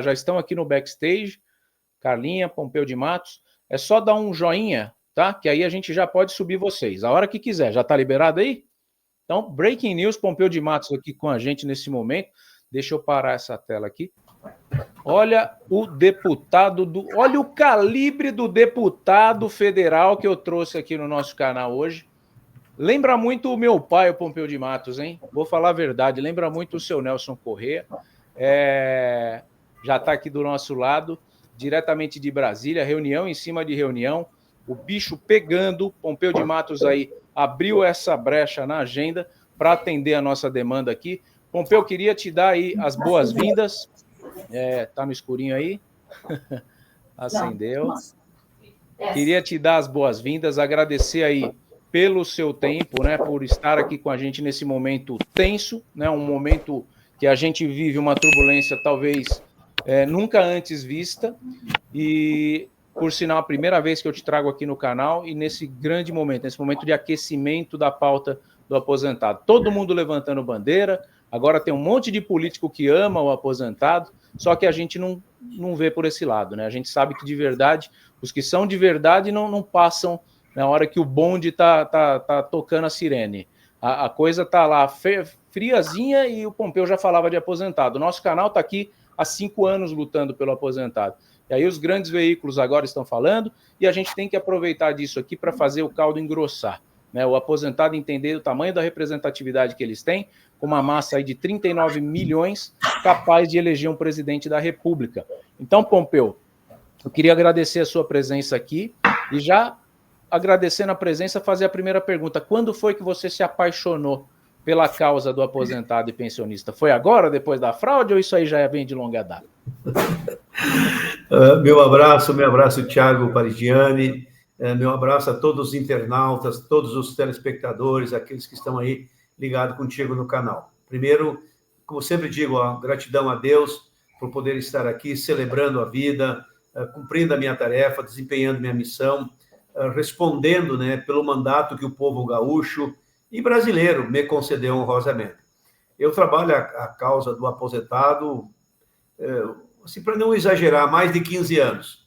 Já estão aqui no backstage, Carlinha, Pompeu de Matos. É só dar um joinha, tá? Que aí a gente já pode subir vocês. A hora que quiser. Já tá liberado aí? Então, Breaking News, Pompeu de Matos aqui com a gente nesse momento. Deixa eu parar essa tela aqui. Olha o deputado olha o calibre do deputado federal que eu trouxe aqui no nosso canal hoje. Lembra muito o meu pai, o Pompeu de Matos, hein? Vou falar a verdade, lembra muito o seu Nelson Corrêa. Já está aqui do nosso lado, diretamente de Brasília, reunião em cima de reunião, o bicho pegando. Pompeu de Matos aí abriu essa brecha na agenda para atender a nossa demanda aqui. Pompeu, queria te dar aí as boas-vindas. Tá no escurinho aí? Acendeu. Queria te dar as boas-vindas, agradecer aí pelo seu tempo, né, por estar aqui com a gente nesse momento tenso, né, um momento que a gente vive uma turbulência talvez nunca antes vista, e por sinal a primeira vez que eu te trago aqui no canal, e nesse grande momento, nesse momento de aquecimento da pauta do aposentado. Todo mundo levantando bandeira, agora tem um monte de político que ama o aposentado, só que a gente não vê por esse lado, né? A gente sabe que de verdade, os que são de verdade não passam na hora que o bonde tá tocando a sirene. A coisa tá lá friazinha e o Pompeu já falava de aposentado. O nosso canal tá aqui há 5 anos lutando pelo aposentado. E aí os grandes veículos agora estão falando e a gente tem que aproveitar disso aqui para fazer o caldo engrossar, né? O aposentado entender o tamanho da representatividade que eles têm, com uma massa aí de 39 milhões capaz de eleger um presidente da República. Então, Pompeu, eu queria agradecer a sua presença aqui e já agradecendo a presença, fazer a primeira pergunta. Quando foi que você se apaixonou pela causa do aposentado e pensionista? Foi agora, depois da fraude, ou isso aí já vem de longa data? Meu abraço, Thiago Parigiani, meu abraço a todos os internautas, todos os telespectadores, aqueles que estão aí ligados contigo no canal. Primeiro, como sempre digo, gratidão a Deus por poder estar aqui celebrando a vida, cumprindo a minha tarefa, desempenhando minha missão, respondendo, né, pelo mandato que o povo gaúcho e brasileiro me concedeu honrosamente. Eu trabalho a causa do aposentado, assim, para não exagerar, mais de 15 anos.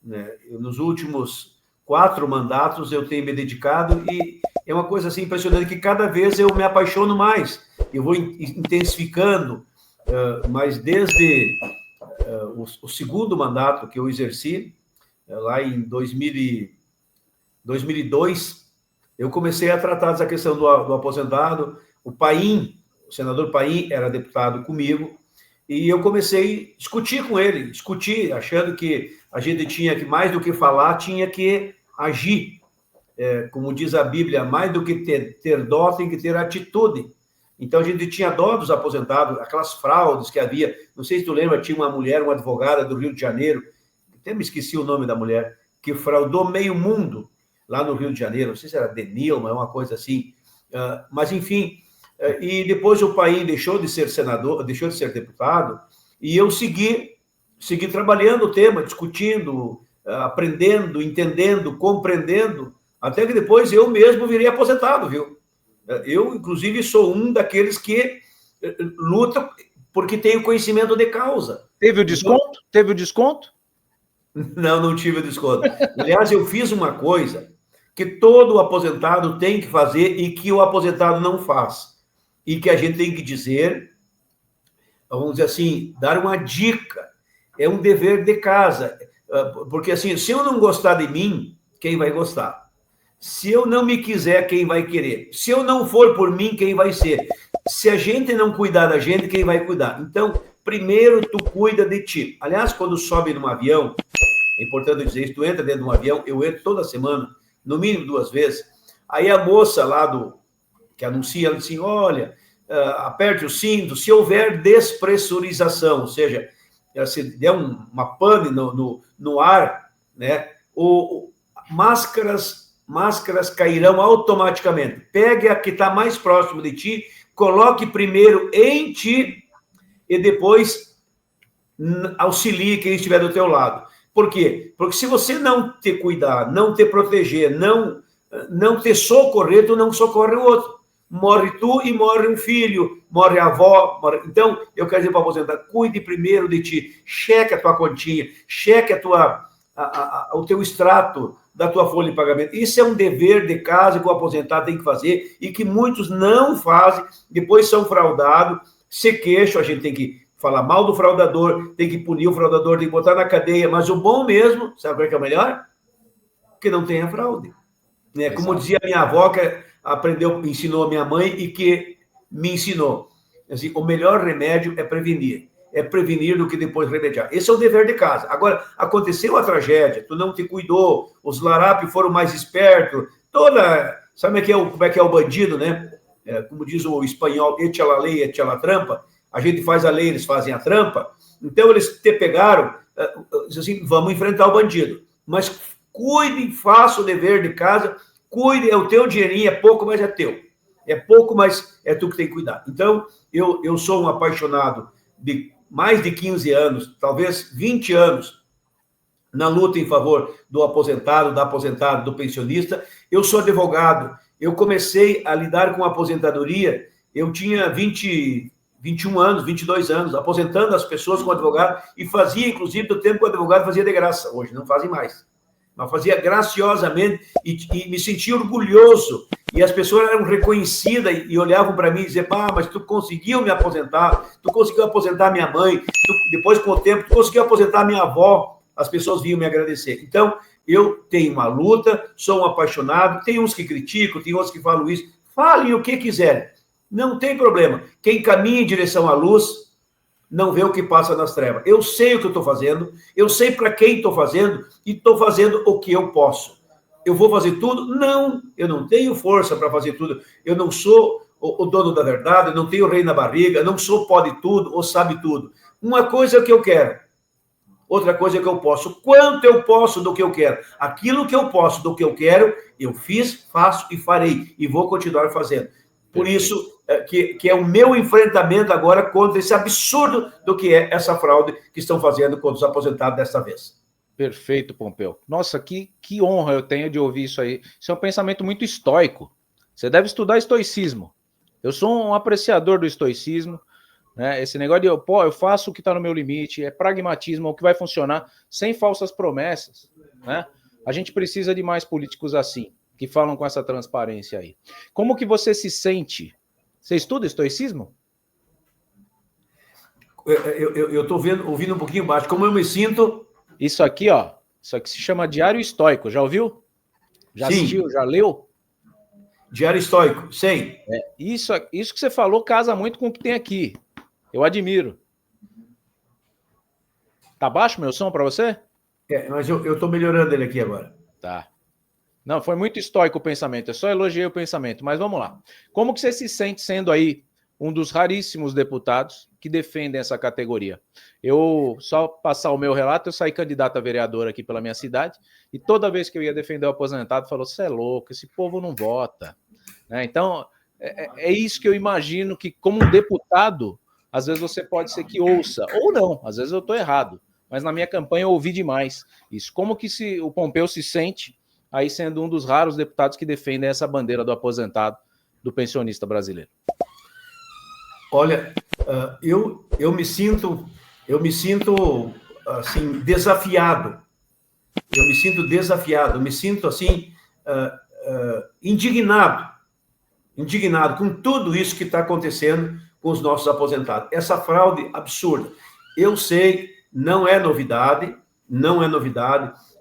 Né? Nos últimos 4 mandatos eu tenho me dedicado e é uma coisa assim impressionante que cada vez eu me apaixono mais, eu vou intensificando, mas desde o segundo mandato que eu exerci, lá em 2002, eu comecei a tratar dessa questão do aposentado. O senador Paim era deputado comigo, e eu comecei a discutir com ele, achando que a gente tinha que, mais do que falar, tinha que agir. Como diz a Bíblia, mais do que ter dó, tem que ter atitude. Então, a gente tinha dó dos aposentados, aquelas fraudes que havia. Não sei se tu lembra, tinha uma mulher, uma advogada do Rio de Janeiro, até me esqueci o nome da mulher, que fraudou meio mundo lá no Rio de Janeiro. Não sei se era Denilma, uma coisa assim. Mas, enfim, e depois o Paim deixou de ser senador, deixou de ser deputado, e eu segui trabalhando o tema, discutindo, aprendendo, entendendo, compreendendo, até que depois eu mesmo virei aposentado, viu? Eu, inclusive, sou um daqueles que luta porque tenho conhecimento de causa. Teve o desconto? Teve o desconto? Não tive o desconto. Aliás, eu fiz uma coisa que todo aposentado tem que fazer e que o aposentado não faz. E que a gente tem que dizer, vamos dizer assim, dar uma dica. É um dever de casa. Porque, assim, se eu não gostar de mim, quem vai gostar? Se eu não me quiser, quem vai querer? Se eu não for por mim, quem vai ser? Se a gente não cuidar da gente, quem vai cuidar? Então, primeiro tu cuida de ti. Aliás, quando sobe num avião, é importante dizer isso, tu entra dentro de um avião, eu entro toda semana, no mínimo 2 vezes, aí a moça lá que anuncia, ela diz assim, olha, aperte o cinto, se houver despressurização, ou seja, se der uma pane no ar, né, máscaras cairão automaticamente. Pegue a que está mais próximo de ti, coloque primeiro em ti e depois auxilie quem estiver do teu lado. Por quê? Porque se você não te cuidar, não te proteger, não te socorrer, tu não socorre o outro. morre tu e morre um filho, morre a avó. Então, eu quero dizer para o aposentado, cuide primeiro de ti, cheque a tua continha, cheque o teu extrato da tua folha de pagamento. Isso é um dever de casa que o aposentado tem que fazer e que muitos não fazem, depois são fraudados, se queixam, a gente tem que falar mal do fraudador, tem que punir o fraudador, tem que botar na cadeia, mas o bom mesmo, sabe o que é o melhor? Que não tenha fraude. Né? Como dizia a minha avó, que ensinou a minha mãe e que me ensinou. Assim, o melhor remédio é prevenir. É prevenir do que depois remediar. Esse é o dever de casa. Agora, aconteceu a tragédia, tu não te cuidou, os larápios foram mais espertos, sabe como é que é o bandido, né? Como diz o espanhol, echa la ley, echa la trampa. A gente faz a lei, eles fazem a trampa. Então, eles te pegaram, assim, vamos enfrentar o bandido. Mas cuide, faça o dever de casa, cuide, é o teu dinheirinho, é pouco, mas é teu. É pouco, mas é tu que tem que cuidar. Então, eu sou um apaixonado de mais de 15 anos, talvez 20 anos, na luta em favor do aposentado, da aposentada, do pensionista. Eu sou advogado. Eu comecei a lidar com a aposentadoria, eu tinha 21 anos, 22 anos, aposentando as pessoas como advogado, e fazia, inclusive, do tempo que o advogado fazia de graça. Hoje não fazem mais. Mas fazia graciosamente e me sentia orgulhoso. E as pessoas eram reconhecidas e olhavam para mim e diziam, mas tu conseguiu me aposentar, tu conseguiu aposentar minha mãe, depois, com o tempo, tu conseguiu aposentar minha avó. As pessoas vinham me agradecer. Então, eu tenho uma luta, sou um apaixonado, tem uns que criticam, tem outros que falam isso. Falem o que quiserem. Não tem problema. Quem caminha em direção à luz não vê o que passa nas trevas. Eu sei o que eu estou fazendo, eu sei para quem estou fazendo e estou fazendo o que eu posso. Eu vou fazer tudo? Não, eu não tenho força para fazer tudo. Eu não sou o dono da verdade, eu não tenho rei na barriga, eu não sou pode tudo ou sabe tudo. Uma coisa é o que eu quero, outra coisa é o que eu posso. Quanto eu posso do que eu quero? Aquilo que eu posso do que eu quero, eu fiz, faço e farei. E vou continuar fazendo. Por isso, que é o meu enfrentamento agora contra esse absurdo do que é essa fraude que estão fazendo contra os aposentados desta vez. Perfeito, Pompeu. Nossa, que honra eu tenho de ouvir isso aí. Isso é um pensamento muito estoico. Você deve estudar estoicismo. Eu sou um apreciador do estoicismo. Né? Esse negócio de eu faço o que está no meu limite, é pragmatismo, é o que vai funcionar, sem falsas promessas. Né? A gente precisa de mais políticos assim, que falam com essa transparência aí. Como que você se sente? Você estuda estoicismo? Eu estou ouvindo um pouquinho baixo. Como eu me sinto... Isso aqui se chama Diário Estoico. Já ouviu? Já Sim. assistiu? Já leu? Diário Estoico, sei. Isso que você falou casa muito com o que tem aqui. Eu admiro. Tá baixo meu som para você? Mas eu estou melhorando ele aqui agora. Tá. Não, foi muito estoico o pensamento. Eu só elogiei o pensamento. Mas vamos lá. Como que você se sente sendo aí um dos raríssimos deputados que defendem essa categoria? Eu, só passar o meu relato, eu saí candidato a vereador aqui pela minha cidade e toda vez que eu ia defender o aposentado, falou, você é louco, esse povo não vota. Né? Então, é isso que eu imagino que como um deputado, às vezes você pode ser que ouça, ou não, às vezes eu estou errado, mas na minha campanha eu ouvi demais isso. Como que o Pompeu se sente aí sendo um dos raros deputados que defendem essa bandeira do aposentado, do pensionista brasileiro? Olha, eu me sinto assim desafiado. Eu me sinto desafiado. Eu me sinto assim indignado com tudo isso que está acontecendo com os nossos aposentados. Essa fraude absurda. Eu sei, não é novidade.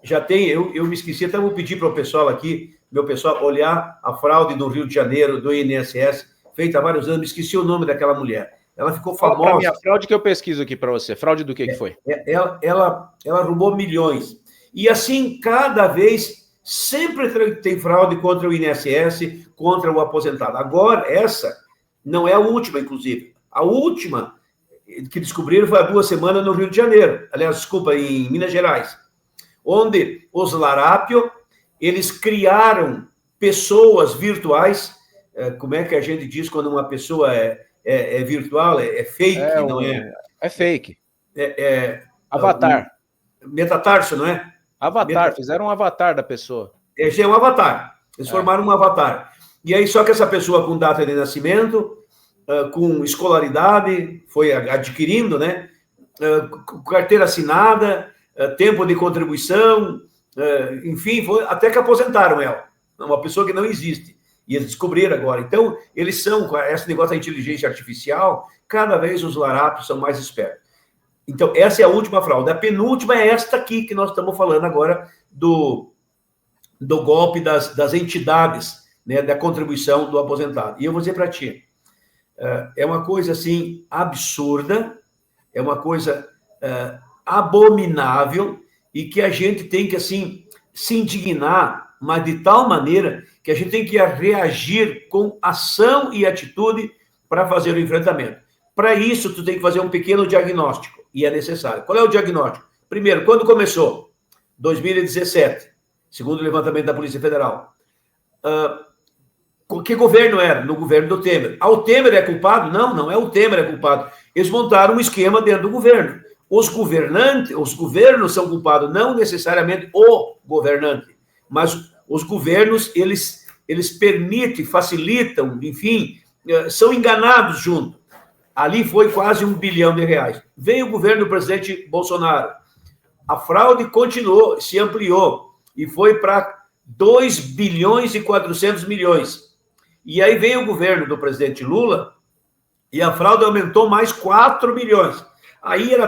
Já tem, eu me esqueci, até vou pedir para o pessoal aqui, meu pessoal, olhar a fraude do Rio de Janeiro, do INSS, feita há vários anos, me esqueci o nome daquela mulher. Ela ficou famosa. Fala pra mim a fraude que eu pesquiso aqui para você. Fraude do que foi? Ela roubou milhões. E assim, cada vez, sempre tem fraude contra o INSS, contra o aposentado. Agora, essa não é a última, inclusive. A última que descobriram foi há 2 semanas no Rio de Janeiro. Aliás, desculpa, em Minas Gerais. Onde os larápio, eles criaram pessoas virtuais. Como é que a gente diz quando uma pessoa é virtual? É fake, não é? É fake. Avatar. Metatarso, não é? Avatar, fizeram um avatar da pessoa. É um avatar. Eles formaram um avatar. E aí, só que essa pessoa com data de nascimento, com escolaridade, foi adquirindo, né? Carteira assinada, tempo de contribuição, enfim, até que aposentaram ela. Uma pessoa que não existe. E eles descobriram agora. Então, eles são, com esse negócio da inteligência artificial, cada vez os larápios são mais espertos. Então, essa é a última fraude. A penúltima é esta aqui, que nós estamos falando agora do golpe das entidades, né, da contribuição do aposentado. E eu vou dizer para ti, é uma coisa, assim, absurda, é uma coisa abominável, e que a gente tem que, assim, se indignar, mas de tal maneira que a gente tem que reagir com ação e atitude para fazer o enfrentamento. Para isso, tu tem que fazer um pequeno diagnóstico, e é necessário. Qual é o diagnóstico? Primeiro, quando começou? 2017, segundo o levantamento da Polícia Federal. Que governo era? No governo do Temer. O Temer é culpado? Não, não é o Temer é culpado. Eles montaram um esquema dentro do governo. Os governos são culpados, não necessariamente o governante, mas os governos, eles permitem, facilitam, enfim, são enganados junto. Ali foi quase R$1 bilhão. Veio o governo do presidente Bolsonaro. A fraude continuou, se ampliou, e foi para 2 bilhões e 400 milhões. E aí veio o governo do presidente Lula, e a fraude aumentou mais 4 bilhões. Aí era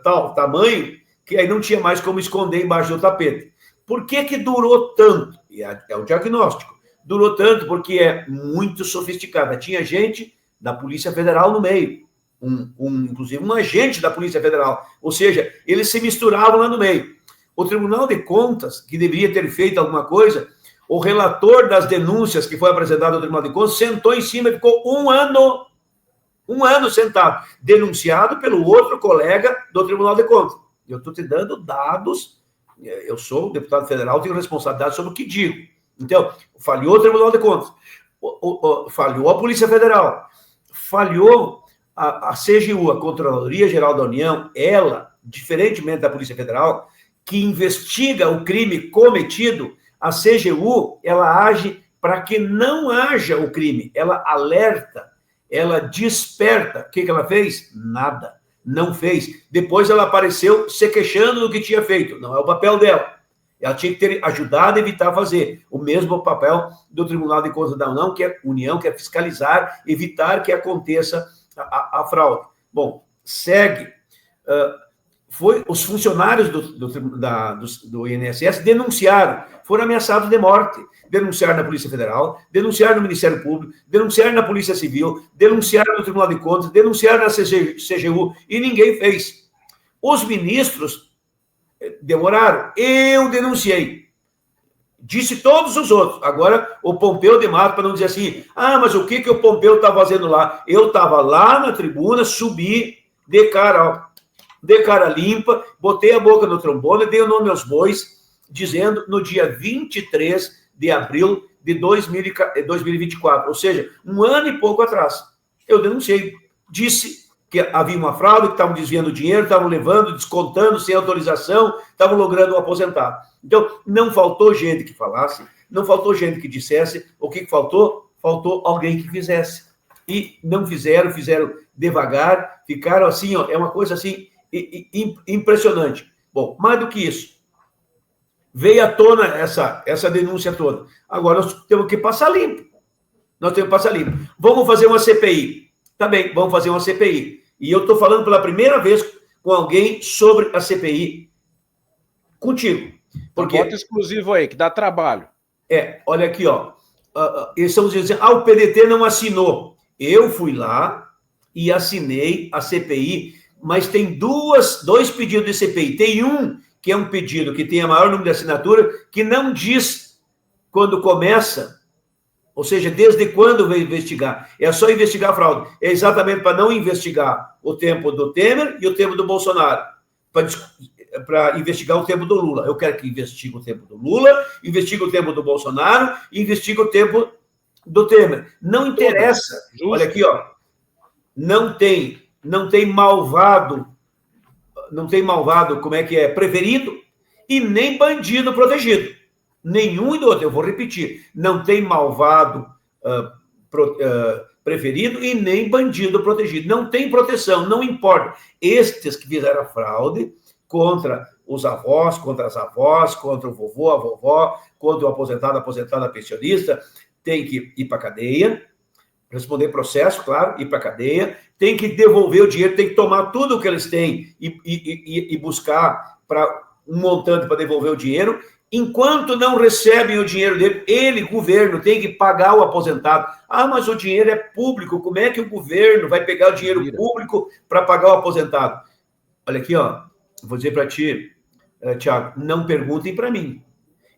tal tamanho, que aí não tinha mais como esconder embaixo do tapete. Por que durou tanto? E é o diagnóstico. Durou tanto porque é muito sofisticada. Tinha gente da Polícia Federal no meio, inclusive um agente da Polícia Federal. Ou seja, eles se misturavam lá no meio. O Tribunal de Contas, que deveria ter feito alguma coisa, o relator das denúncias que foi apresentado ao Tribunal de Contas sentou em cima e ficou um ano sentado, denunciado pelo outro colega do Tribunal de Contas. Eu estou te dando dados, eu sou deputado federal, tenho responsabilidade sobre o que digo. Então, falhou o Tribunal de Contas, falhou a Polícia Federal, falhou a CGU, a Controladoria Geral da União, ela, diferentemente da Polícia Federal, que investiga o crime cometido, a CGU, ela age para que não haja o crime, ela alerta, ela desperta. O que ela fez? Nada, não fez. Depois ela apareceu se queixando do que tinha feito. Não é o papel dela. Ela tinha que ter ajudado a evitar fazer. O mesmo papel do Tribunal de Contas da União, que é fiscalizar, evitar que aconteça a fraude. Bom, segue. Os funcionários do INSS denunciaram, foram ameaçados de morte. Denunciaram na Polícia Federal, denunciaram no Ministério Público, denunciaram na Polícia Civil, denunciaram no Tribunal de Contas, denunciaram na CGU, e ninguém fez. Os ministros demoraram. Eu denunciei. Disse todos os outros. Agora, o Pompeu de Matos, para não dizer assim, mas o que o Pompeu está fazendo lá? Eu estava lá na tribuna, subi de cara limpa, botei a boca no trombone, dei o nome aos bois, dizendo no dia 23 de abril de 2024, ou seja, um ano e pouco atrás. Eu denunciei, disse que havia uma fraude, que estavam desviando dinheiro, estavam levando, descontando sem autorização, estavam logrando um aposentado. Então, não faltou gente que falasse, não faltou gente que dissesse. O que faltou? Faltou alguém que fizesse. E não fizeram devagar, ficaram assim, é uma coisa assim, impressionante. Bom, mais do que isso, veio à tona essa denúncia toda. Agora nós temos que passar limpo. Vamos fazer uma CPI. Tá bem, vamos fazer uma CPI. E eu estou falando pela primeira vez com alguém sobre a CPI contigo. Porque voto exclusivo aí, que dá trabalho. Olha aqui, eles estão dizendo, o PDT não assinou. Eu fui lá e assinei a CPI, mas tem dois pedidos de CPI. Tem um que é um pedido que tem a maior número de assinatura, que não diz quando começa, ou seja, desde quando vai investigar. É só investigar a fraude. É exatamente para não investigar o tempo do Temer e o tempo do Bolsonaro, para investigar o tempo do Lula. Eu quero que investigue o tempo do Lula, investigue o tempo do Bolsonaro e investigue o tempo do Temer. Não interessa. Justo. Olha aqui, não tem malvado, como é que é, preferido, e nem bandido protegido. Nenhum e do outro. Eu vou repetir. Não tem malvado preferido e nem bandido protegido. Não tem proteção, não importa. Estes que fizeram a fraude contra os avós, contra as avós, contra o vovô, a vovó, contra o aposentado, aposentada, pensionista, tem que ir para a cadeia, responder processo, claro, ir para a cadeia, tem que devolver o dinheiro, tem que tomar tudo o que eles têm e buscar para um montante para devolver o dinheiro. Enquanto não recebem o dinheiro dele, ele, governo, tem que pagar o aposentado. Ah, mas o dinheiro é público, como é que o governo vai pegar o dinheiro público para pagar o aposentado? Olha aqui, ó, vou dizer para ti, Tiago, não perguntem para mim.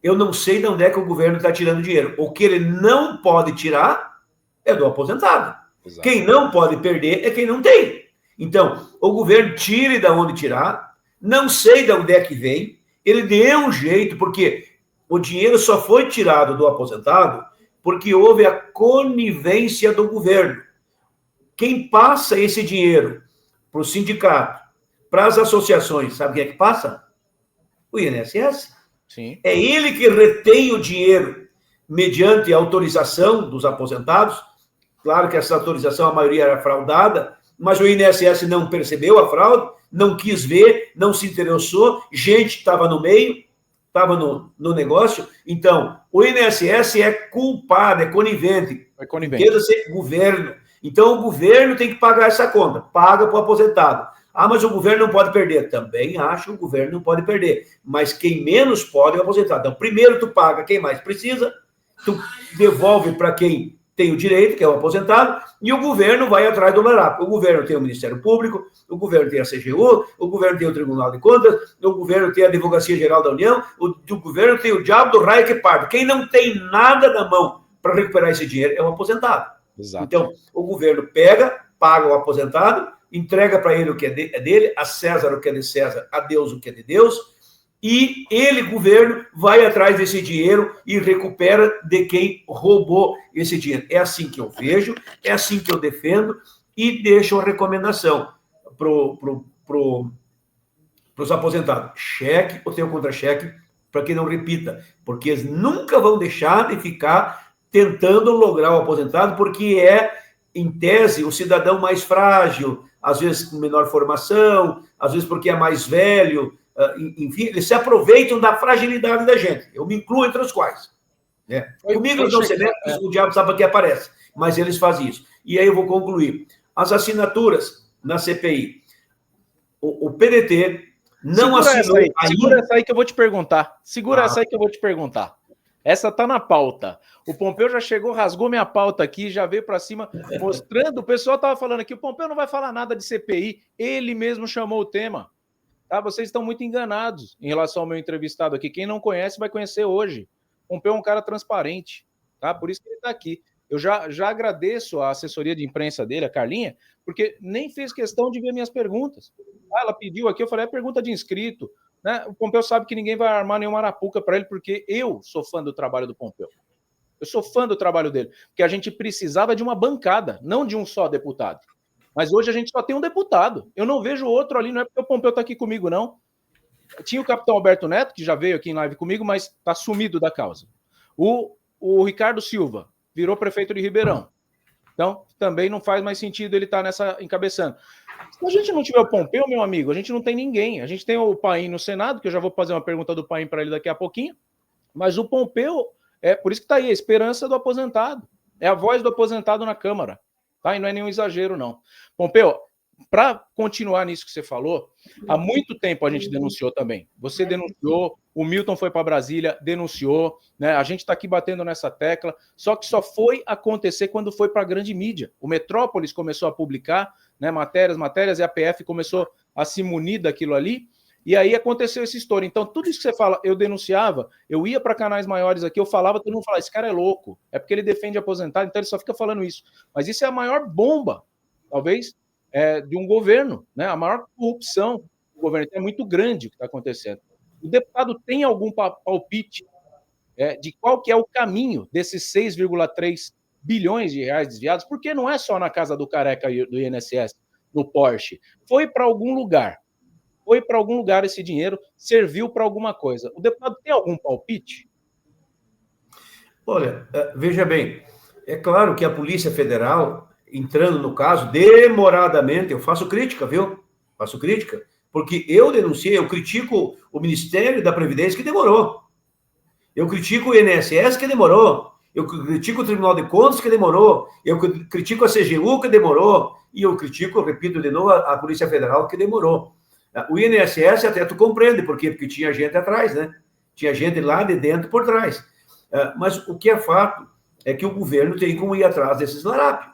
Eu não sei de onde é que o governo está tirando dinheiro. O que ele não pode tirar é do aposentado. Exato. Quem não pode perder é quem não tem. Então, o governo tire de onde tirar, não sei de onde é que vem, ele deu um jeito, porque o dinheiro só foi tirado do aposentado porque houve a conivência do governo. Quem passa esse dinheiro para o sindicato, para as associações, sabe quem é que passa? O INSS. Sim. É ele que retém o dinheiro mediante a autorização dos aposentados. Claro que essa autorização, a maioria era fraudada, mas o INSS não percebeu a fraude, não quis ver, não se interessou, gente estava no meio, estava no negócio. Então, o INSS é culpado, é conivente. É conivente. Entenda-se governo. Então, o governo tem que pagar essa conta, paga para o aposentado. Ah, mas o governo não pode perder. Também acho que o governo não pode perder. Mas quem menos pode é o aposentado. Então, primeiro tu paga quem mais precisa, tu devolve para quem tem o direito, que é o aposentado, e o governo vai atrás do LARAP. O governo tem o Ministério Público, o governo tem a CGU, o governo tem o Tribunal de Contas, o governo tem a Advocacia Geral da União, o governo tem o diabo do raio que parta. Quem não tem nada na mão para recuperar esse dinheiro é o aposentado. Exato. Então, o governo pega, paga o aposentado, entrega para ele o que é dele, a César o que é de César, a Deus o que é de Deus, e ele, governo, vai atrás desse dinheiro e recupera de quem roubou esse dinheiro. É assim que eu vejo, é assim que eu defendo, e deixo a recomendação para os aposentados. Cheque o teu contra-cheque para que não repita, porque eles nunca vão deixar de ficar tentando lograr o aposentado, porque é, em tese, o cidadão mais frágil, às vezes com menor formação, às vezes porque é mais velho, enfim, eles se aproveitam da fragilidade da gente. Eu me incluo entre os quais. Né? Comigo eles não se metem, o diabo sabe que aparece, mas eles fazem isso. E aí eu vou concluir. As assinaturas na CPI. O PDT não assinou ainda. Segura essa aí que eu vou te perguntar. Essa aí que eu vou te perguntar. Essa tá na pauta. O Pompeu já chegou, rasgou minha pauta aqui, já veio para cima, mostrando. O pessoal tava falando aqui, o Pompeu não vai falar nada de CPI. Ele mesmo chamou o tema. Tá? Vocês estão muito enganados em relação ao meu entrevistado aqui. Quem não conhece vai conhecer hoje. Pompeu é um cara transparente, tá? Por isso que ele está aqui. Eu já agradeço a assessoria de imprensa dele, a Carlinha, porque nem fez questão de ver minhas perguntas. Ela pediu aqui, eu falei, é pergunta de inscrito. Né? O Pompeu sabe que ninguém vai armar nenhuma arapuca para ele, porque eu sou fã do trabalho do Pompeu. Eu sou fã do trabalho dele, porque a gente precisava de uma bancada, não de um só deputado. Mas hoje a gente só tem um deputado. Eu não vejo outro ali, não é porque o Pompeu está aqui comigo, não. Tinha o capitão Alberto Neto, que já veio aqui em live comigo, mas está sumido da causa. O Ricardo Silva virou prefeito de Ribeirão. Então, também não faz mais sentido ele estar nessa encabeçando. Se a gente não tiver o Pompeu, meu amigo, a gente não tem ninguém. A gente tem o Paim no Senado, que eu já vou fazer uma pergunta do Paim para ele daqui a pouquinho. Mas o Pompeu, por isso que está aí, a esperança do aposentado. É a voz do aposentado na Câmara. Tá? E não é nenhum exagero, não. Pompeu, para continuar nisso que você falou, há muito tempo a gente denunciou também. Você denunciou, o Milton foi para Brasília, denunciou, né? A gente está aqui batendo nessa tecla, só que só foi acontecer quando foi para a grande mídia. O Metrópolis começou a publicar, né, matérias, e a PF começou a se munir daquilo ali, e aí aconteceu esse estouro. Então, tudo isso que você fala, eu denunciava, eu ia para canais maiores aqui, eu falava, todo mundo falava, esse cara é louco, é porque ele defende aposentado, então ele só fica falando isso. Mas isso é a maior bomba, talvez, de um governo, né? A maior corrupção do governo. Então, é muito grande o que está acontecendo. O deputado tem algum palpite de qual que é o caminho desses 6,3 bilhões de reais desviados? Porque não é só na casa do Careca e do INSS, no Porsche. Foi para algum lugar. Foi para algum lugar esse dinheiro, serviu para alguma coisa. O deputado tem algum palpite? Olha, veja bem, É claro que a Polícia Federal, entrando no caso, demoradamente, eu faço crítica, viu? Faço crítica, porque eu denunciei, eu critico o Ministério da Previdência, que demorou. Eu critico o INSS, que demorou. Eu critico o Tribunal de Contas, que demorou. Eu critico a CGU, que demorou. E eu critico, repito de novo, a Polícia Federal, que demorou. O INSS até tu compreende, por quê? Porque tinha gente atrás, né? Tinha gente lá de dentro por trás. Mas o que é fato é que o governo tem como ir atrás desses larápios.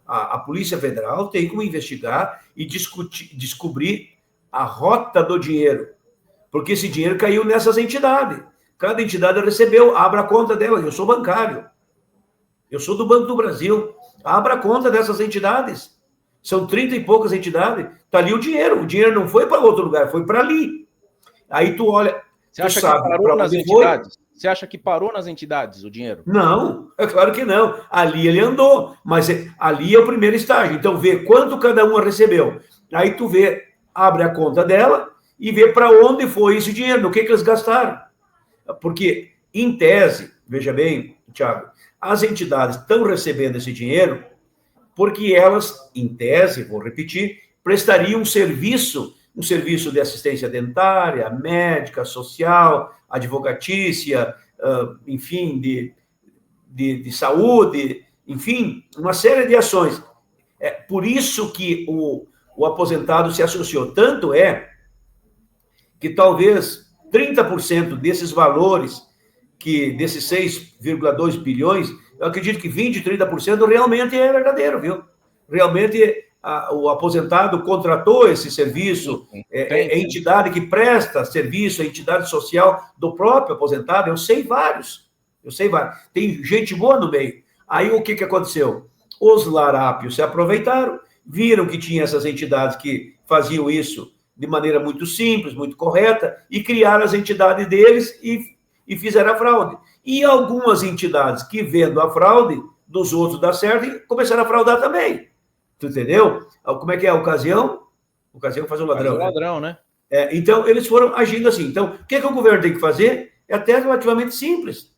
A Polícia Federal tem como investigar e descobrir a rota do dinheiro. Porque esse dinheiro caiu nessas entidades. Cada entidade recebeu, abra a conta dela. Eu sou bancário. Eu sou do Banco do Brasil. Abra a conta dessas entidades. São 30 e poucas entidades. Está ali o dinheiro. O dinheiro não foi para outro lugar, foi para ali. Aí tu olha... Você acha que parou nas entidades? Você acha que parou nas entidades o dinheiro? Não, é claro que não. Ali ele andou, mas ali é o primeiro estágio. Então, vê quanto cada uma recebeu. Aí tu vê, abre a conta dela e vê para onde foi esse dinheiro, no que eles gastaram. Porque, em tese, veja bem, Thiago, as entidades estão recebendo esse dinheiro porque elas, em tese, vou repetir, prestariam um serviço de assistência dentária, médica, social, advocatícia, enfim, de saúde, enfim, uma série de ações. É por isso que o aposentado se associou. Tanto é que talvez 30% desses valores, desses 6,2 bilhões, eu acredito que 20%, 30% realmente é verdadeiro, viu? Realmente o aposentado contratou esse serviço, é entidade que presta serviço, é entidade social do próprio aposentado, eu sei vários. Tem gente boa no meio. Aí o que aconteceu? Os larápios se aproveitaram, viram que tinha essas entidades que faziam isso de maneira muito simples, muito correta, e criaram as entidades deles e fizeram a fraude. E algumas entidades que, vendo a fraude dos outros dar certo, começaram a fraudar também. Tu entendeu? Como é que é a ocasião? Ocasião faz o ladrão. Faz o ladrão, né? Então, eles foram agindo assim. Então, o que o governo tem que fazer? É até relativamente simples.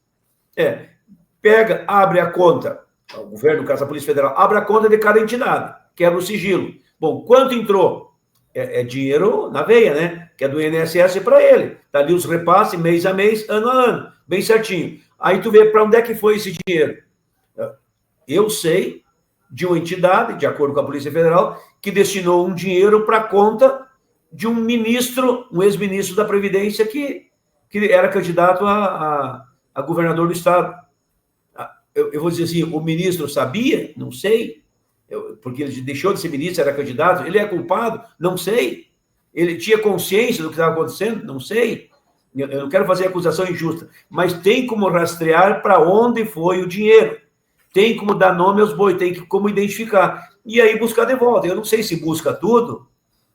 Pega, abre a conta, o governo, no caso a Polícia Federal, abre a conta de cada entidade, quebra o sigilo. Bom, quanto entrou? É dinheiro na veia, né? Que é do INSS para ele. Tá ali os repasses, mês a mês, ano a ano, bem certinho. Aí tu vê para onde é que foi esse dinheiro. Eu sei de uma entidade, de acordo com a Polícia Federal, que destinou um dinheiro para a conta de um ministro, um ex-ministro da Previdência que era candidato a governador do estado. Eu vou dizer assim, o ministro sabia? Não sei. Porque ele deixou de ser ministro, era candidato. Ele é culpado? Não sei. Ele tinha consciência do que estava acontecendo? Não sei. Eu não quero fazer acusação injusta, mas tem como rastrear para onde foi o dinheiro. Tem como dar nome aos bois, tem como identificar. E aí buscar de volta. Eu não sei se busca tudo,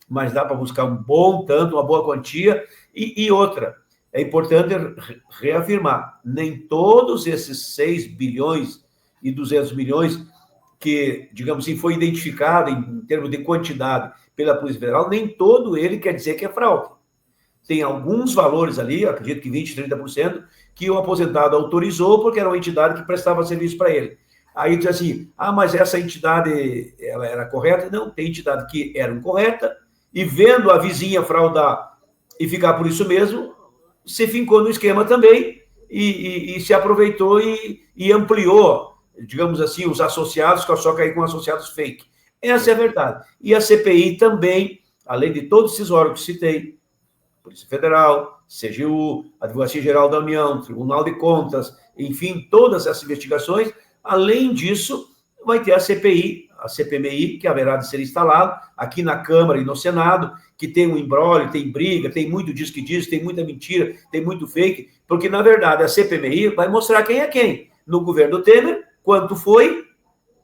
mas dá para buscar um bom tanto, uma boa quantia. E outra, é importante reafirmar, nem todos esses 6 bilhões e 200 milhões que, digamos assim, foi identificado em termos de quantidade pela Polícia Federal, nem todo ele quer dizer que é fraude. Tem alguns valores ali, acredito que 20%, 30%, que o aposentado autorizou porque era uma entidade que prestava serviço para ele. Aí diz assim, mas essa entidade ela era correta? Não, tem entidade que era incorreta, e vendo a vizinha fraudar e ficar por isso mesmo, se fincou no esquema também e se aproveitou e ampliou, digamos assim, os associados, que só cair com associados fake. Essa é a verdade. E a CPI também, além de todos esses órgãos que citei, Polícia Federal, CGU, Advocacia Geral da União, Tribunal de Contas, enfim, todas essas investigações, além disso, vai ter a CPI, a CPMI, que haverá de ser instalada aqui na Câmara e no Senado, que tem um imbróglio, tem briga, tem muito diz que diz, tem muita mentira, tem muito fake, porque, na verdade, a CPMI vai mostrar quem é quem. No governo Temer, quanto foi,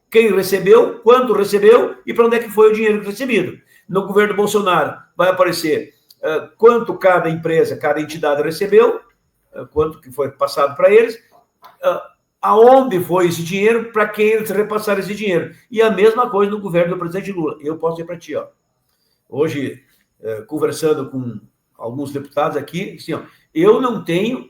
quem recebeu, quanto recebeu e para onde é que foi o dinheiro recebido. No governo Bolsonaro, vai aparecer quanto cada empresa, cada entidade recebeu, quanto que foi passado para eles, aonde foi esse dinheiro, para quem eles repassaram esse dinheiro. E a mesma coisa no governo do presidente Lula. Eu posso dizer para ti, hoje, conversando com alguns deputados aqui, assim, eu não tenho,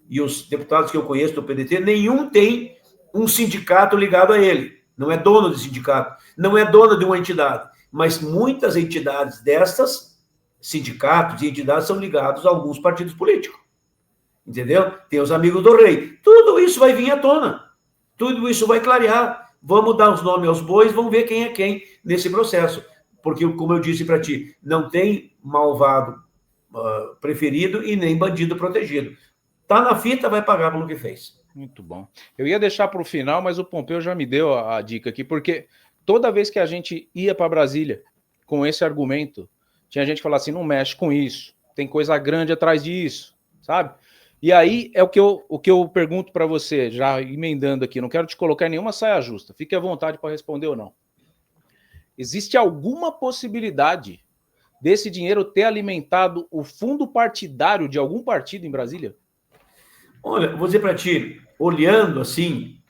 e os deputados que eu conheço do PDT, nenhum tem um sindicato ligado a ele. Não é dono de sindicato, não é dono de uma entidade. Mas muitas entidades destas, sindicatos e entidades, são ligados a alguns partidos políticos. Entendeu? Tem os amigos do rei. Tudo isso vai vir à tona. Tudo isso vai clarear. Vamos dar os nomes aos bois, vamos ver quem é quem nesse processo. Porque, como eu disse para ti, não tem malvado preferido e nem bandido protegido. Tá na fita, vai pagar pelo que fez. Muito bom. Eu ia deixar para o final, mas o Pompeu já me deu a dica aqui, porque toda vez que a gente ia para Brasília com esse argumento, tinha gente que falava assim, não mexe com isso, tem coisa grande atrás disso, sabe? E aí é o que eu pergunto para você, já emendando aqui, não quero te colocar em nenhuma saia justa, fique à vontade para responder ou não. Existe alguma possibilidade desse dinheiro ter alimentado o fundo partidário de algum partido em Brasília? Olha, vou dizer para ti, olhando assim,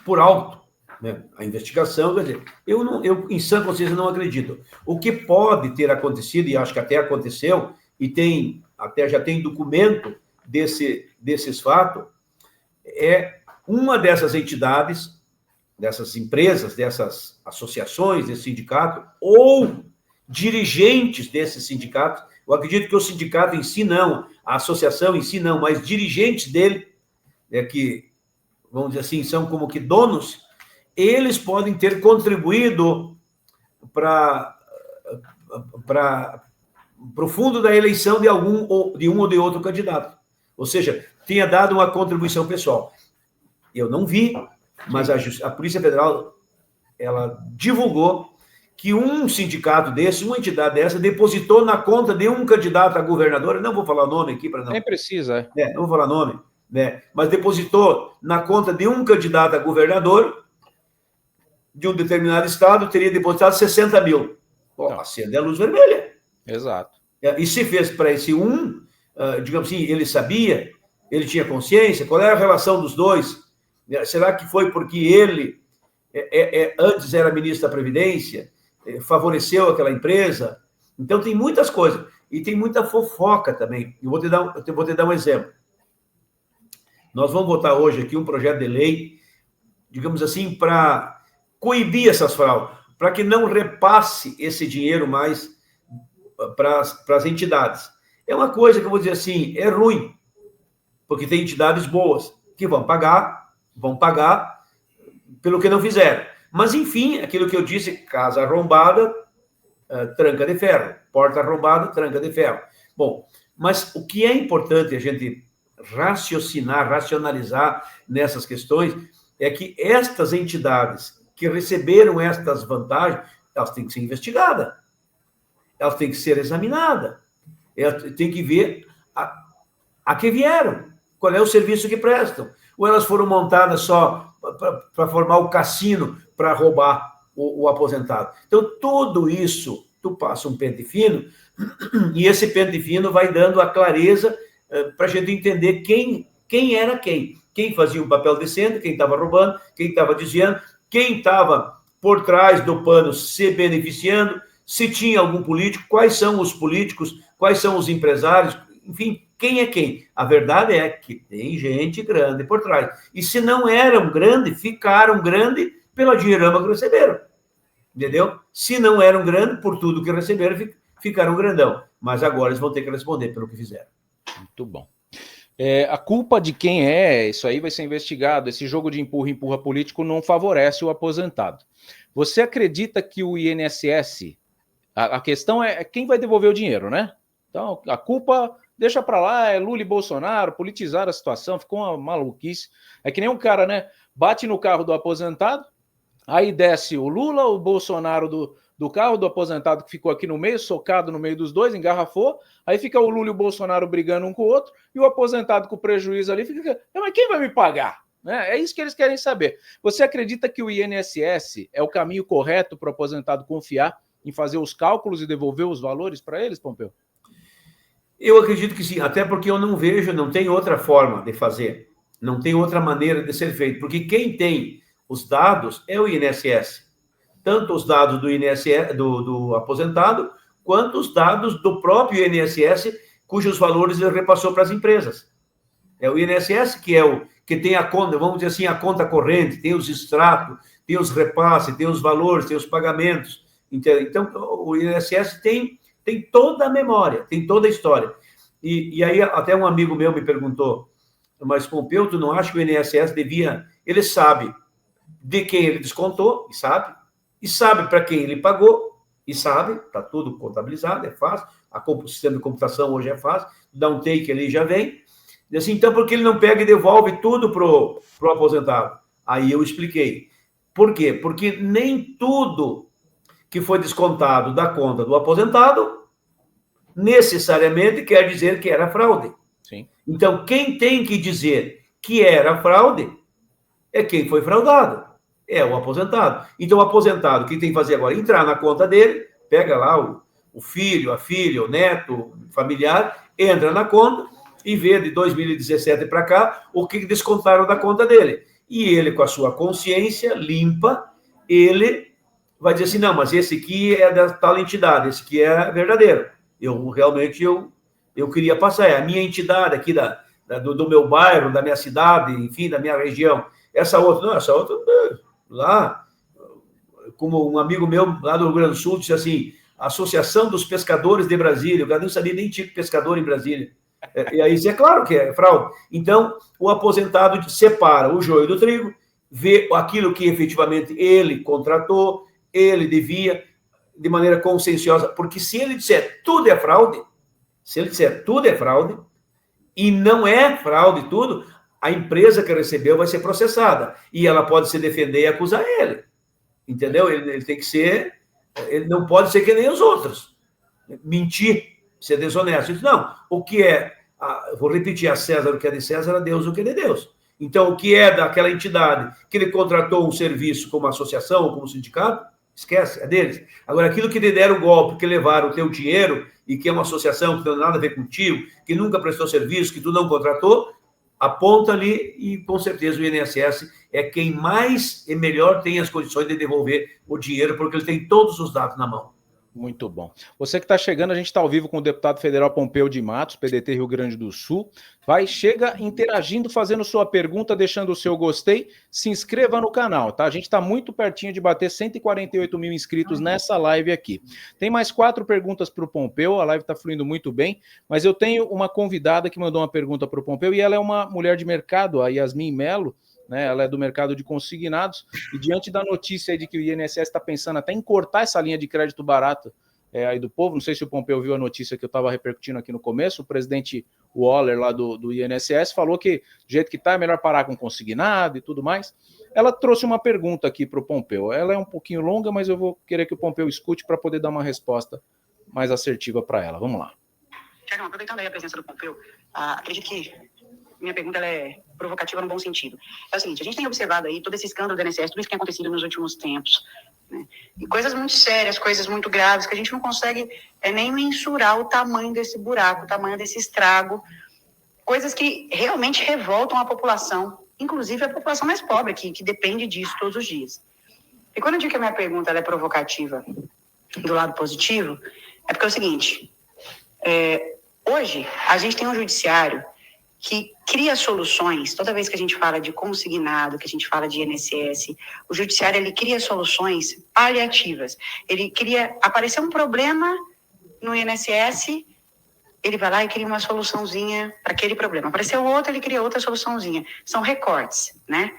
por alto, né, a investigação, quer dizer, eu em sã consciência não acredito. O que pode ter acontecido, e acho que até aconteceu, e até já tem documento desses fatos, é uma dessas entidades, dessas empresas, dessas associações, desse sindicato, ou dirigentes desses sindicatos. Eu acredito que o sindicato em si não, a associação em si não, mas dirigentes dele, que, vamos dizer assim, são como que donos, eles podem ter contribuído para o fundo da eleição de um ou de outro candidato. Ou seja, tinha dado uma contribuição pessoal. Eu não vi, mas a Polícia Federal, ela divulgou que um sindicato desse, uma entidade dessa, depositou na conta de um candidato a governador, eu não vou falar o nome aqui para não... Nem precisa, não vou falar nome, né? Mas depositou na conta de um candidato a governador de um determinado estado, teria depositado 60 mil. Acende a luz vermelha. Exato. E se fez para esse digamos assim, ele sabia, ele tinha consciência, qual era a relação dos dois? Será que foi porque ele, antes era ministro da Previdência, favoreceu aquela empresa? Então, tem muitas coisas. E tem muita fofoca também. Eu vou te dar um exemplo. Nós vamos votar hoje aqui um projeto de lei, digamos assim, para coibir essas fraudes, para que não repasse esse dinheiro mais para as entidades. É uma coisa que eu vou dizer assim, é ruim, porque tem entidades boas que vão pagar pelo que não fizeram. Mas, enfim, aquilo que eu disse, casa arrombada, tranca de ferro. Porta arrombada, tranca de ferro. Bom, mas o que é importante a gente racionalizar nessas questões é que estas entidades que receberam estas vantagens, elas têm que ser investigadas, elas têm que ser examinadas, elas têm que ver a que vieram, qual é o serviço que prestam, ou elas foram montadas só para formar o cassino para roubar o aposentado. Então, tudo isso, tu passa um pente fino, e esse pente fino vai dando a clareza para a gente entender quem era quem fazia um papel decente, quem estava roubando, quem estava desviando, quem estava por trás do pano se beneficiando, se tinha algum político, quais são os políticos, quais são os empresários, enfim, quem é quem. A verdade é que tem gente grande por trás. E se não eram grandes, ficaram grandes pela dinheirama que receberam. Entendeu? Se não eram grandes, por tudo que receberam, ficaram grandão. Mas agora eles vão ter que responder pelo que fizeram. Muito bom. A culpa de quem isso aí vai ser investigado. Esse jogo de empurra político não favorece o aposentado. Você acredita que o INSS... A questão é quem vai devolver o dinheiro, né? Então, a culpa, deixa para lá, é Lula e Bolsonaro, politizaram a situação, ficou uma maluquice. É que nem um cara, né? Bate no carro do aposentado, aí desce o Lula, o Bolsonaro do carro do aposentado que ficou aqui no meio, socado no meio dos dois, engarrafou, aí fica o Lula e o Bolsonaro brigando um com o outro, e o aposentado com o prejuízo ali fica, mas quem vai me pagar? É isso que eles querem saber. Você acredita que o INSS é o caminho correto para o aposentado confiar em fazer os cálculos e devolver os valores para eles, Pompeu? Eu acredito que sim, até porque eu não tem outra forma de fazer, não tem outra maneira de ser feito, porque quem tem os dados é o INSS, tanto os dados do INSS, do aposentado, quanto os dados do próprio INSS, cujos valores ele repassou para as empresas. É o INSS que tem a conta, vamos dizer assim, a conta corrente, tem os extratos, tem os repasses, tem os valores, tem os pagamentos. Então, o INSS tem toda a memória, tem toda a história. E aí, até um amigo meu me perguntou, mas, Pompeu, tu não acha que o INSS devia... Ele sabe de quem ele descontou, e sabe para quem ele pagou, e sabe, está tudo contabilizado, é fácil, o sistema de computação hoje é fácil, dá um take ali e já vem. E assim, então, por que ele não pega e devolve tudo pro aposentado? Aí eu expliquei. Por quê? Porque nem tudo que foi descontado da conta do aposentado necessariamente quer dizer que era fraude. Sim. Então, quem tem que dizer que era fraude é quem foi fraudado, é o aposentado. Então, o aposentado, o que tem que fazer agora? Entrar na conta dele, pega lá o filho, a filha, o neto, o familiar, entra na conta e vê de 2017 para cá o que descontaram da conta dele. E ele, com a sua consciência limpa, ele vai dizer assim, não, mas esse aqui é da tal entidade, esse aqui é verdadeiro. Realmente eu queria passar, é a minha entidade aqui do meu bairro, da minha cidade, enfim, da minha região. Essa outra, lá, como um amigo meu lá do Rio Grande do Sul disse assim, Associação dos Pescadores de Brasília, o cara não sabia nem tipo pescador em Brasília. E aí, é claro que é fraude. Então, o aposentado separa o joio do trigo, vê aquilo que efetivamente ele contratou, ele devia, de maneira conscienciosa, porque se ele disser tudo é fraude, e não é fraude tudo, a empresa que recebeu vai ser processada, e ela pode se defender e acusar ele, entendeu? Ele tem que ser, ele não pode ser que nem os outros, mentir, ser desonesto. Não, o que é, vou repetir, a César o que é de César, a Deus o que é de Deus. Então, o que é daquela entidade que ele contratou um serviço como associação ou como sindicato, esquece, é deles. Agora, aquilo que lhe deram o golpe, que levaram o teu dinheiro e que é uma associação que não tem nada a ver contigo, que nunca prestou serviço, que tu não contratou, aponta ali e, com certeza, o INSS é quem mais e melhor tem as condições de devolver o dinheiro, porque ele tem todos os dados na mão. Muito bom. Você que está chegando, a gente está ao vivo com o deputado federal Pompeu de Matos, PDT Rio Grande do Sul. Chega interagindo, fazendo sua pergunta, deixando o seu gostei. Se inscreva no canal, tá? A gente está muito pertinho de bater 148 mil inscritos nessa live aqui. Tem mais 4 perguntas para o Pompeu, a live está fluindo muito bem, mas eu tenho uma convidada que mandou uma pergunta para o Pompeu e ela é uma mulher de mercado, a Yasmin Melo, né, ela é do mercado de consignados, e diante da notícia aí de que o INSS está pensando até em cortar essa linha de crédito barato aí do povo, não sei se o Pompeu viu a notícia que eu estava repercutindo aqui no começo, o presidente Waller lá do INSS falou que do jeito que está é melhor parar com consignado e tudo mais. Ela trouxe uma pergunta aqui para o Pompeu, ela é um pouquinho longa, mas eu vou querer que o Pompeu escute para poder dar uma resposta mais assertiva para ela. Vamos lá. Tiagão, aproveitando aí a presença do Pompeu, acredito que minha pergunta ela é provocativa no bom sentido. É o seguinte, a gente tem observado aí todo esse escândalo do INSS, tudo isso que tem acontecido nos últimos tempos, né? E coisas muito sérias, coisas muito graves, que a gente não consegue nem mensurar o tamanho desse buraco, o tamanho desse estrago, coisas que realmente revoltam a população, inclusive a população mais pobre, que depende disso todos os dias. E quando eu digo que a minha pergunta ela é provocativa do lado positivo, é porque é o seguinte, hoje a gente tem um judiciário que cria soluções, toda vez que a gente fala de consignado, que a gente fala de INSS, o judiciário ele cria soluções paliativas. Ele apareceu um problema no INSS, ele vai lá e cria uma soluçãozinha para aquele problema. Apareceu outro, ele cria outra soluçãozinha. São recortes, né?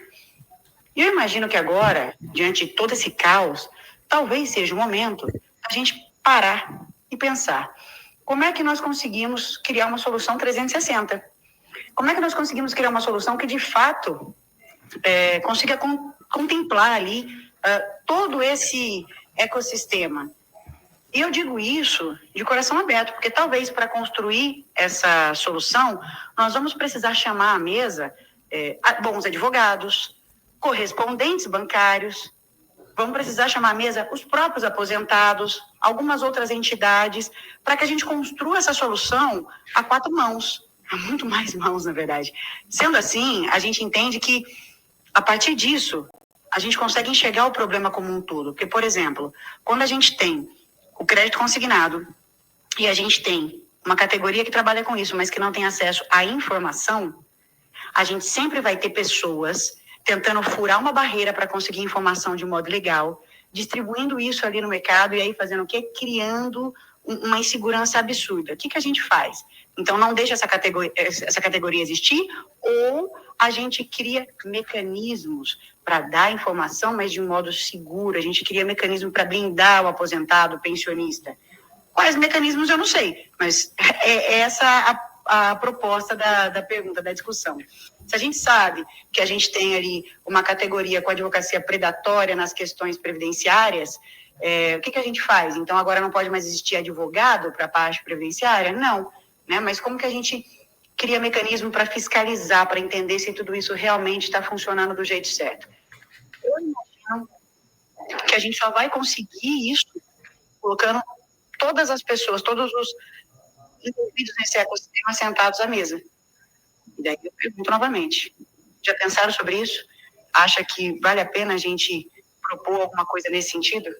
E eu imagino que agora, diante de todo esse caos, talvez seja o momento da gente parar e pensar como é que nós conseguimos criar uma solução 360? Como é que nós conseguimos criar uma solução que, de fato, consiga contemplar ali todo esse ecossistema? E eu digo isso de coração aberto, porque talvez para construir essa solução, nós vamos precisar chamar à mesa bons advogados, correspondentes bancários, vamos precisar chamar à mesa os próprios aposentados, algumas outras entidades, para que a gente construa essa solução a 4 mãos. Há muito mais mãos, na verdade. Sendo assim, a gente entende que, a partir disso, a gente consegue enxergar o problema como um todo. Porque, por exemplo, quando a gente tem o crédito consignado e a gente tem uma categoria que trabalha com isso, mas que não tem acesso à informação, A gente sempre vai ter pessoas tentando furar uma barreira para conseguir informação de modo legal, distribuindo isso ali no mercado e aí fazendo o quê? Criando uma insegurança absurda. O que a gente faz? Então, não deixa essa categoria existir, ou a gente cria mecanismos para dar informação, mas de um modo seguro. A gente cria mecanismo para blindar o aposentado, o pensionista. Quais mecanismos eu não sei, mas é essa a proposta da pergunta, da discussão. Se a gente sabe que a gente tem ali uma categoria com advocacia predatória nas questões previdenciárias, o que a gente faz? Então, agora não pode mais existir advogado para a parte previdenciária? Não. Né? Mas como que a gente cria mecanismo para fiscalizar, para entender se tudo isso realmente está funcionando do jeito certo? Eu imagino que a gente só vai conseguir isso colocando todas as pessoas, todos os envolvidos nesse ecossistema sentados à mesa. E daí eu pergunto novamente, já pensaram sobre isso? Acha que vale a pena a gente propor alguma coisa nesse sentido?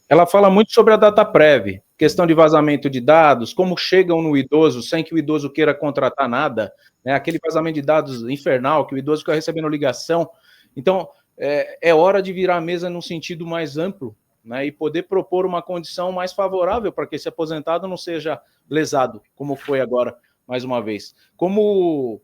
Ela fala muito sobre a DataPrev, questão de vazamento de dados, como chegam no idoso sem que o idoso queira contratar nada, né? Aquele vazamento de dados infernal, que o idoso fica recebendo ligação. Então, é hora de virar a mesa num sentido mais amplo, né? E poder propor uma condição mais favorável para que esse aposentado não seja lesado, como foi agora, mais uma vez. Como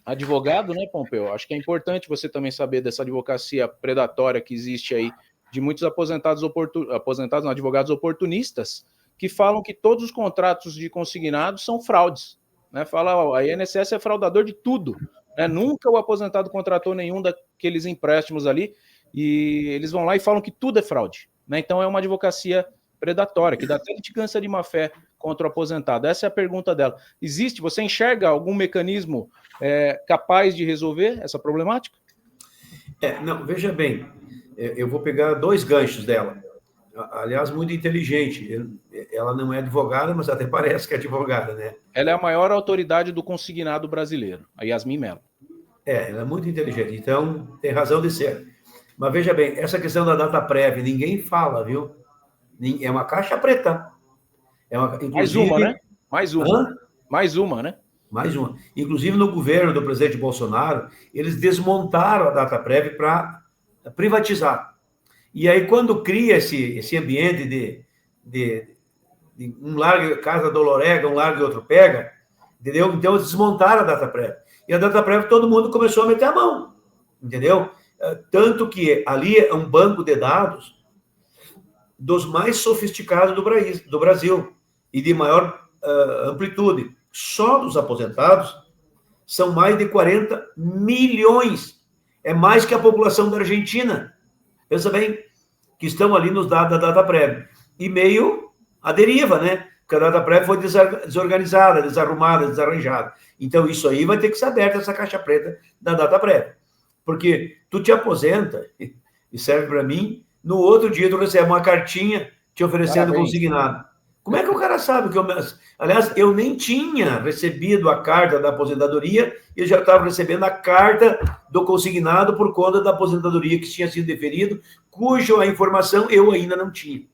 advogado, né, Pompeu? Acho que é importante você também saber dessa advocacia predatória que existe aí, de muitos advogados oportunistas, que falam que todos os contratos de consignados são fraudes. Né? Fala, a INSS é fraudador de tudo. Né? Nunca o aposentado contratou nenhum daqueles empréstimos ali, e eles vão lá e falam que tudo é fraude. Né? Então é uma advocacia predatória, que dá até litigância de má-fé contra o aposentado. Essa é a pergunta dela. Existe, você enxerga algum mecanismo capaz de resolver essa problemática? Não, veja bem, eu vou pegar 2 ganchos dela. Aliás, muito inteligente. Ela não é advogada, mas até parece que é advogada, né? Ela é a maior autoridade do consignado brasileiro, a Yasmin Mello. Ela é muito inteligente, então tem razão de ser. Mas veja bem, essa questão da DataPrev, ninguém fala, viu? É uma caixa preta. Mais uma, né? Mais uma. Hã? Mais uma, né? Mais uma. Inclusive, no governo do presidente Bolsonaro, eles desmontaram a DataPrev para privatizar. E aí, quando cria esse ambiente de um larga casa do Lorega, um larga e outro pega, entendeu? Então, eles desmontaram a DataPrev. E a DataPrev, todo mundo começou a meter a mão, entendeu? Tanto que ali é um banco de dados dos mais sofisticados do Brasil e de maior amplitude. Só dos aposentados são mais de 40 milhões. É mais que a população da Argentina. Pensa bem, que estão ali nos dados da DataPrev. E meio à deriva, né? Porque a DataPrev foi desorganizada, desarrumada, desarranjada. Então, isso aí vai ter que ser aberta, essa caixa preta da DataPrev. Porque tu te aposenta, e serve para mim, no outro dia tu recebe uma cartinha te oferecendo consignado. Como é que o cara sabe que eu... Aliás, eu nem tinha recebido a carta da aposentadoria, eu já estava recebendo a carta do consignado por conta da aposentadoria que tinha sido deferido, cuja informação eu ainda não tinha.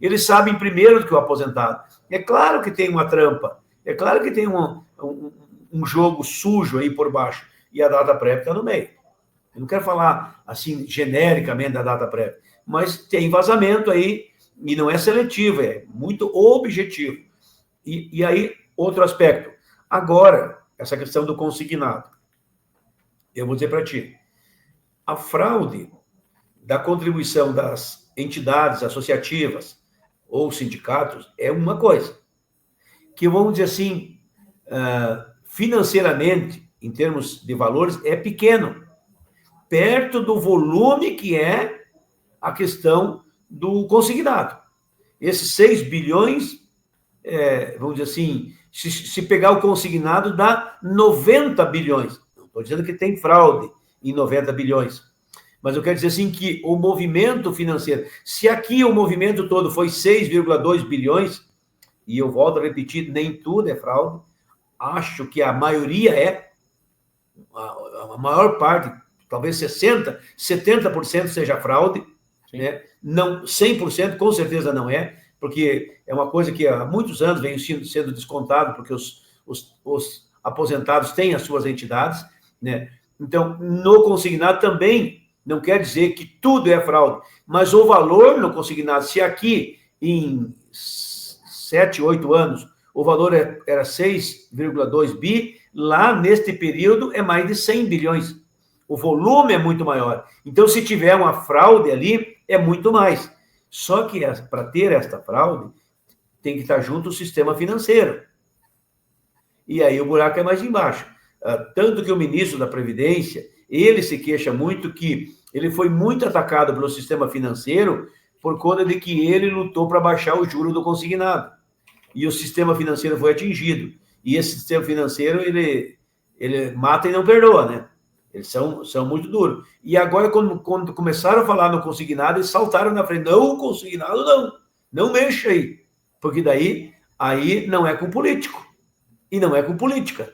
Eles sabem primeiro do que o aposentado. É claro que tem uma trampa, é claro que tem um jogo sujo aí por baixo, e a DataPrev está no meio. Eu não quero falar, assim, genericamente da DataPrev, mas tem vazamento aí, e não é seletivo, é muito objetivo. E aí, outro aspecto. Agora, essa questão do consignado. Eu vou dizer para ti, a fraude da contribuição das entidades associativas ou sindicatos é uma coisa, que, vamos dizer assim, financeiramente, em termos de valores, é pequeno, perto do volume que é a questão do consignado. Esses 6 bilhões, vamos dizer assim, se pegar o consignado, dá 90 bilhões. Não estou dizendo que tem fraude em 90 bilhões, mas eu quero dizer assim que o movimento financeiro, se aqui o movimento todo foi 6,2 bilhões, e eu volto a repetir, nem tudo é fraude, acho que a maioria a maior parte, talvez 60%, 70% seja fraude, né? Não, 100% com certeza não é, porque é uma coisa que há muitos anos vem sendo descontado, porque os aposentados têm as suas entidades, né? Então, no consignado também não quer dizer que tudo é fraude, mas o valor no consignado, se aqui em 7, 8 anos o valor era 6,2 bi, lá neste período é mais de 100 bilhões. O volume é muito maior. Então, se tiver uma fraude ali, é muito mais. Só que para ter esta fraude, tem que estar junto o sistema financeiro. E aí o buraco é mais embaixo. Tanto que o ministro da Previdência, ele se queixa muito que ele foi muito atacado pelo sistema financeiro por conta de que ele lutou para baixar o juro do consignado. E o sistema financeiro foi atingido. E esse sistema financeiro, ele mata e não perdoa, né? Eles são muito duros. E agora, quando começaram a falar no consignado, eles saltaram na frente. Não, consignado não mexa aí. Porque daí, aí não é com político. E não é com política.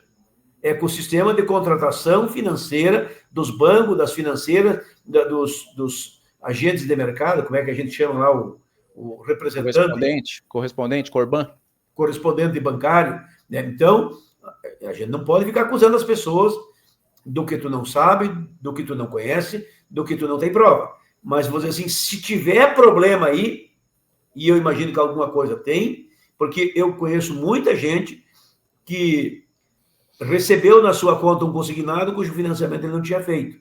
É com o sistema de contratação financeira dos bancos, das financeiras, dos agentes de mercado, como é que a gente chama lá, o representante? Correspondente, Corban. Correspondente bancário. Né? Então, a gente não pode ficar acusando as pessoas do que tu não sabe, do que tu não conhece, do que tu não tem prova. Mas, vou dizer assim, se tiver problema aí, e eu imagino que alguma coisa tem, porque eu conheço muita gente que recebeu na sua conta um consignado cujo financiamento ele não tinha feito.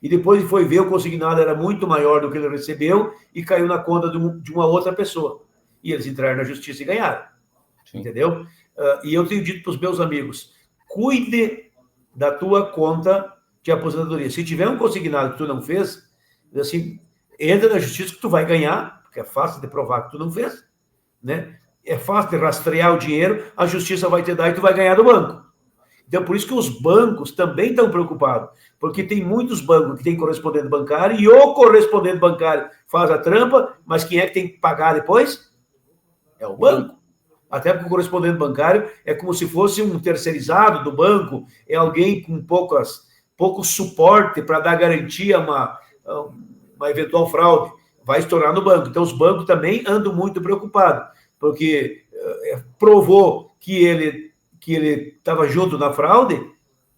E depois foi ver, o consignado era muito maior do que ele recebeu e caiu na conta de uma outra pessoa. E eles entraram na justiça e ganharam. Sim. Entendeu? E eu tenho dito para os meus amigos, cuide da tua conta de aposentadoria. Se tiver um consignado que tu não fez, assim, entra na justiça que tu vai ganhar, porque é fácil de provar que tu não fez, né? É fácil de rastrear o dinheiro, a justiça vai te dar e tu vai ganhar do banco. Então, por isso que os bancos também estão preocupados, porque tem muitos bancos que têm correspondente bancário e o correspondente bancário faz a trampa, mas quem é que tem que pagar depois? É o banco. Até porque o correspondente bancário é como se fosse um terceirizado do banco, é alguém com pouco suporte para dar garantia a uma eventual fraude. Vai estourar no banco. Então, os bancos também andam muito preocupados, porque provou que ele estava junto na fraude,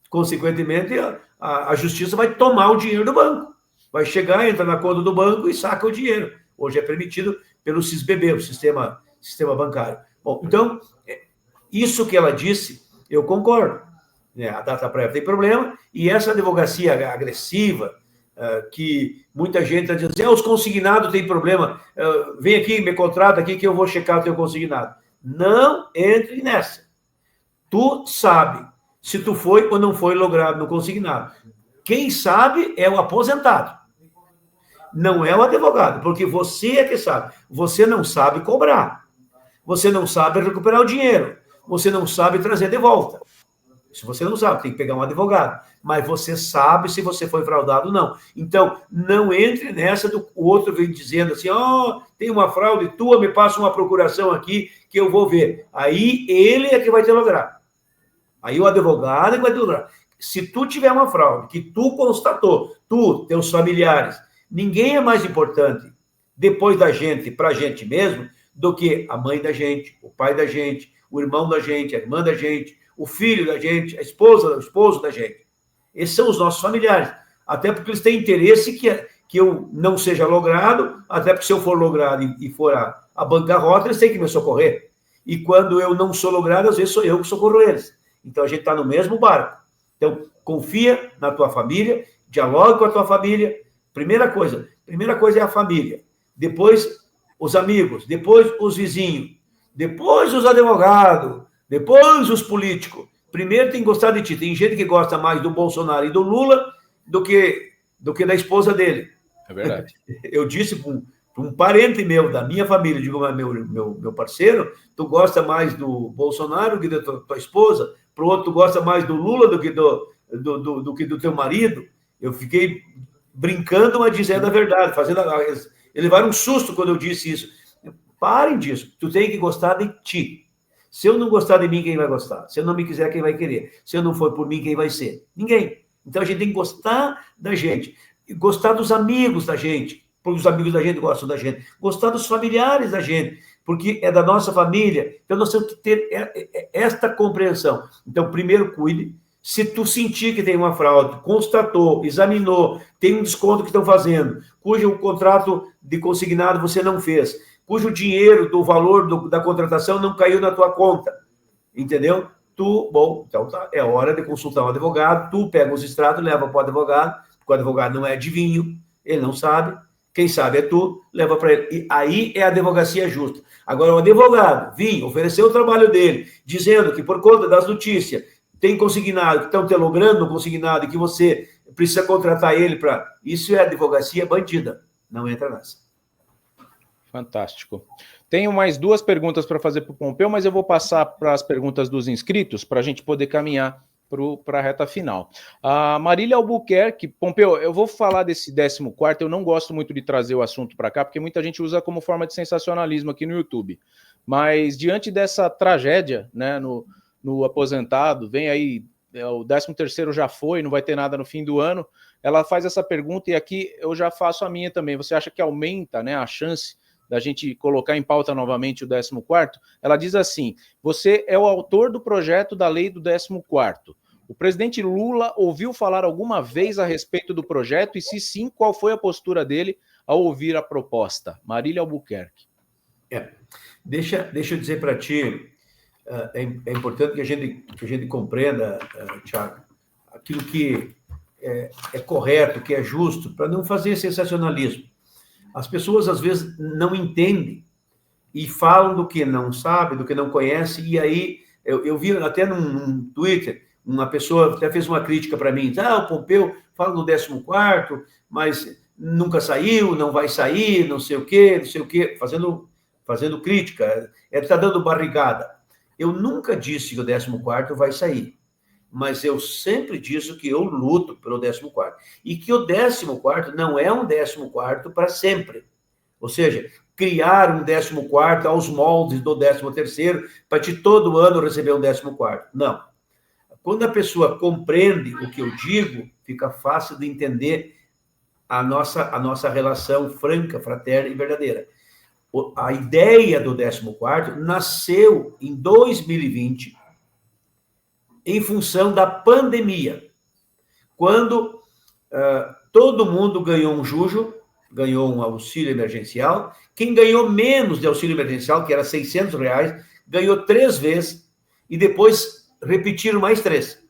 consequentemente, a justiça vai tomar o dinheiro do banco. Vai chegar, entra na conta do banco e saca o dinheiro. Hoje é permitido pelo SISBB, o sistema bancário. Bom, então, isso que ela disse, eu concordo. A data prévia tem problema, e essa advocacia agressiva, que muita gente está dizendo, os consignados têm problema, vem aqui, me contrata aqui que eu vou checar o teu consignado. Não entre nessa. Tu sabe se tu foi ou não foi logrado no consignado. Quem sabe é o aposentado. Não é o advogado, porque você é que sabe. Você não sabe cobrar. Você não sabe recuperar o dinheiro. Você não sabe trazer de volta. Se você não sabe, tem que pegar um advogado. Mas você sabe se você foi fraudado ou não. Então, não entre nessa do outro vem dizendo assim, tem uma fraude tua, me passa uma procuração aqui que eu vou ver. Aí ele é que vai te lograr. Aí o advogado é que vai te lograr. Se tu tiver uma fraude que tu constatou, tu, teus familiares, ninguém é mais importante depois da gente, pra gente mesmo, do que a mãe da gente, o pai da gente, o irmão da gente, a irmã da gente, o filho da gente, a esposa, o esposo da gente. Esses são os nossos familiares. Até porque eles têm interesse que eu não seja logrado, até porque se eu for logrado e for a bancarrota, eles têm que me socorrer. E quando eu não sou logrado, às vezes sou eu que socorro eles. Então, a gente está no mesmo barco. Então, confia na tua família, dialogue com a tua família. Primeira coisa é a família. Depois, os amigos. Depois, os vizinhos. Depois, os advogados. Depois, os políticos. Primeiro, tem que gostar de ti. Tem gente que gosta mais do Bolsonaro e do Lula do que da esposa dele. É verdade. Eu disse para um parente meu, da minha família, digo, meu parceiro, tu gosta mais do Bolsonaro do que da tua esposa? Para o outro, tu gosta mais do Lula do que do teu marido? Eu fiquei brincando, mas dizendo a verdade, eles levaram um susto quando eu disse isso. Parem disso, tu tem que gostar de ti. Se eu não gostar de mim, quem vai gostar? Se eu não me quiser, quem vai querer? Se eu não for por mim, quem vai ser? Ninguém. Então a gente tem que gostar da gente, gostar dos amigos da gente, porque os amigos da gente gostam da gente, gostar dos familiares da gente, porque é da nossa família. Então, nós temos que ter esta compreensão. Então, primeiro, cuide. Se tu sentir que tem uma fraude, constatou, examinou, tem um desconto que estão fazendo, cujo contrato de consignado você não fez, cujo dinheiro do valor da contratação não caiu na tua conta, entendeu? Então tá, é hora de consultar um advogado, tu pega os extratos, leva para o advogado, porque o advogado não é adivinho, ele não sabe, quem sabe é tu, leva para ele. E aí é a advocacia justa. Agora, o advogado ofereceu o trabalho dele, dizendo que por conta das notícias, tem consignado, que estão te logrando um consignado e que você precisa contratar ele para... Isso é advocacia bandida, não entra nessa. Fantástico. Tenho mais 2 perguntas para fazer para o Pompeu, mas eu vou passar para as perguntas dos inscritos para a gente poder caminhar para a reta final. A Marília Albuquerque, Pompeu, eu vou falar desse 14º, eu não gosto muito de trazer o assunto para cá, porque muita gente usa como forma de sensacionalismo aqui no YouTube. Mas diante dessa tragédia, né, no aposentado, vem aí, o 13º já foi, não vai ter nada no fim do ano, ela faz essa pergunta e aqui eu já faço a minha também. Você acha que aumenta, né, a chance da gente colocar em pauta novamente o 14º? Ela diz assim: você é o autor do projeto da lei do 14º. O presidente Lula ouviu falar alguma vez a respeito do projeto e, se sim, qual foi a postura dele ao ouvir a proposta? Marília Albuquerque. Deixa eu dizer para ti, é importante que a gente compreenda, Thiago, aquilo que é correto, que é justo, para não fazer sensacionalismo. As pessoas, às vezes, não entendem e falam do que não sabe, do que não conhece, e aí eu vi até num Twitter, uma pessoa até fez uma crítica para mim, o Pompeu fala no 14º, mas nunca saiu, não vai sair, não sei o quê, fazendo crítica, está dando barrigada. Eu nunca disse que o 14º vai sair, mas eu sempre disse que eu luto pelo 14º. E que o 14º não é um 14º para sempre. Ou seja, criar um 14º aos moldes do 13º para te todo ano receber um 14º. Não. Quando a pessoa compreende o que eu digo, fica fácil de entender a nossa relação franca, fraterna e verdadeira. A ideia do 14º nasceu em 2020, em função da pandemia, quando todo mundo ganhou um jujo, ganhou um auxílio emergencial. Quem ganhou menos de auxílio emergencial, que era R$600, ganhou 3 vezes, e depois repetiram mais 3.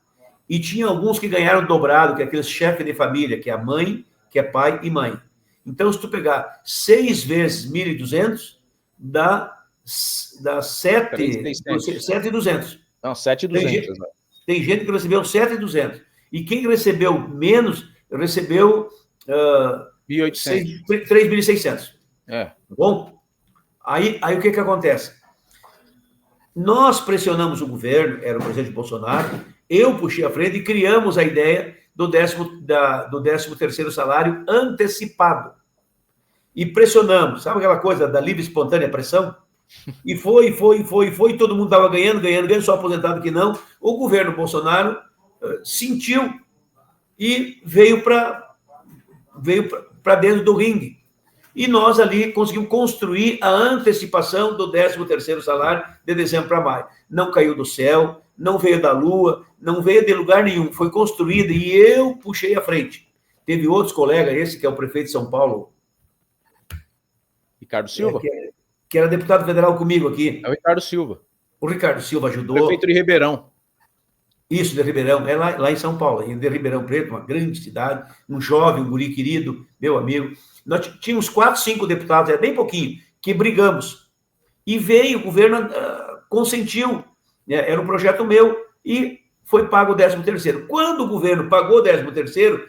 E tinha alguns que ganharam dobrado, que é aqueles chefes de família, que é a mãe, que é pai e mãe. Então, se tu pegar 6 vezes 1.200, dá 7.200. Não, 7.200. Tem gente que recebeu 7.200. E quem recebeu menos, recebeu 3.600. Bom, aí o que acontece? Nós pressionamos o governo, era o presidente Bolsonaro, eu puxei a frente e criamos a ideia do 13º salário antecipado. E pressionamos, sabe aquela coisa da livre e espontânea pressão? E foi, todo mundo estava ganhando, só aposentado que não. O governo Bolsonaro sentiu e veio para dentro do ringue. E nós ali conseguimos construir a antecipação do 13º salário de dezembro para maio. Não caiu do céu, não veio da lua, não veio de lugar nenhum, foi construída e eu puxei à frente. Teve outros colegas, esse que é o prefeito de São Paulo, Ricardo Silva? Que era deputado federal comigo aqui. É o Ricardo Silva. O Ricardo Silva ajudou. Prefeito de Ribeirão. Isso, de Ribeirão, é lá em São Paulo, de Ribeirão Preto, uma grande cidade, um jovem, um guri querido, meu amigo. Nós tínhamos 4, 5 deputados, é bem pouquinho, que brigamos. E veio, o governo consentiu, né? Era um projeto meu, e foi pago o 13º. Quando o governo pagou o 13º,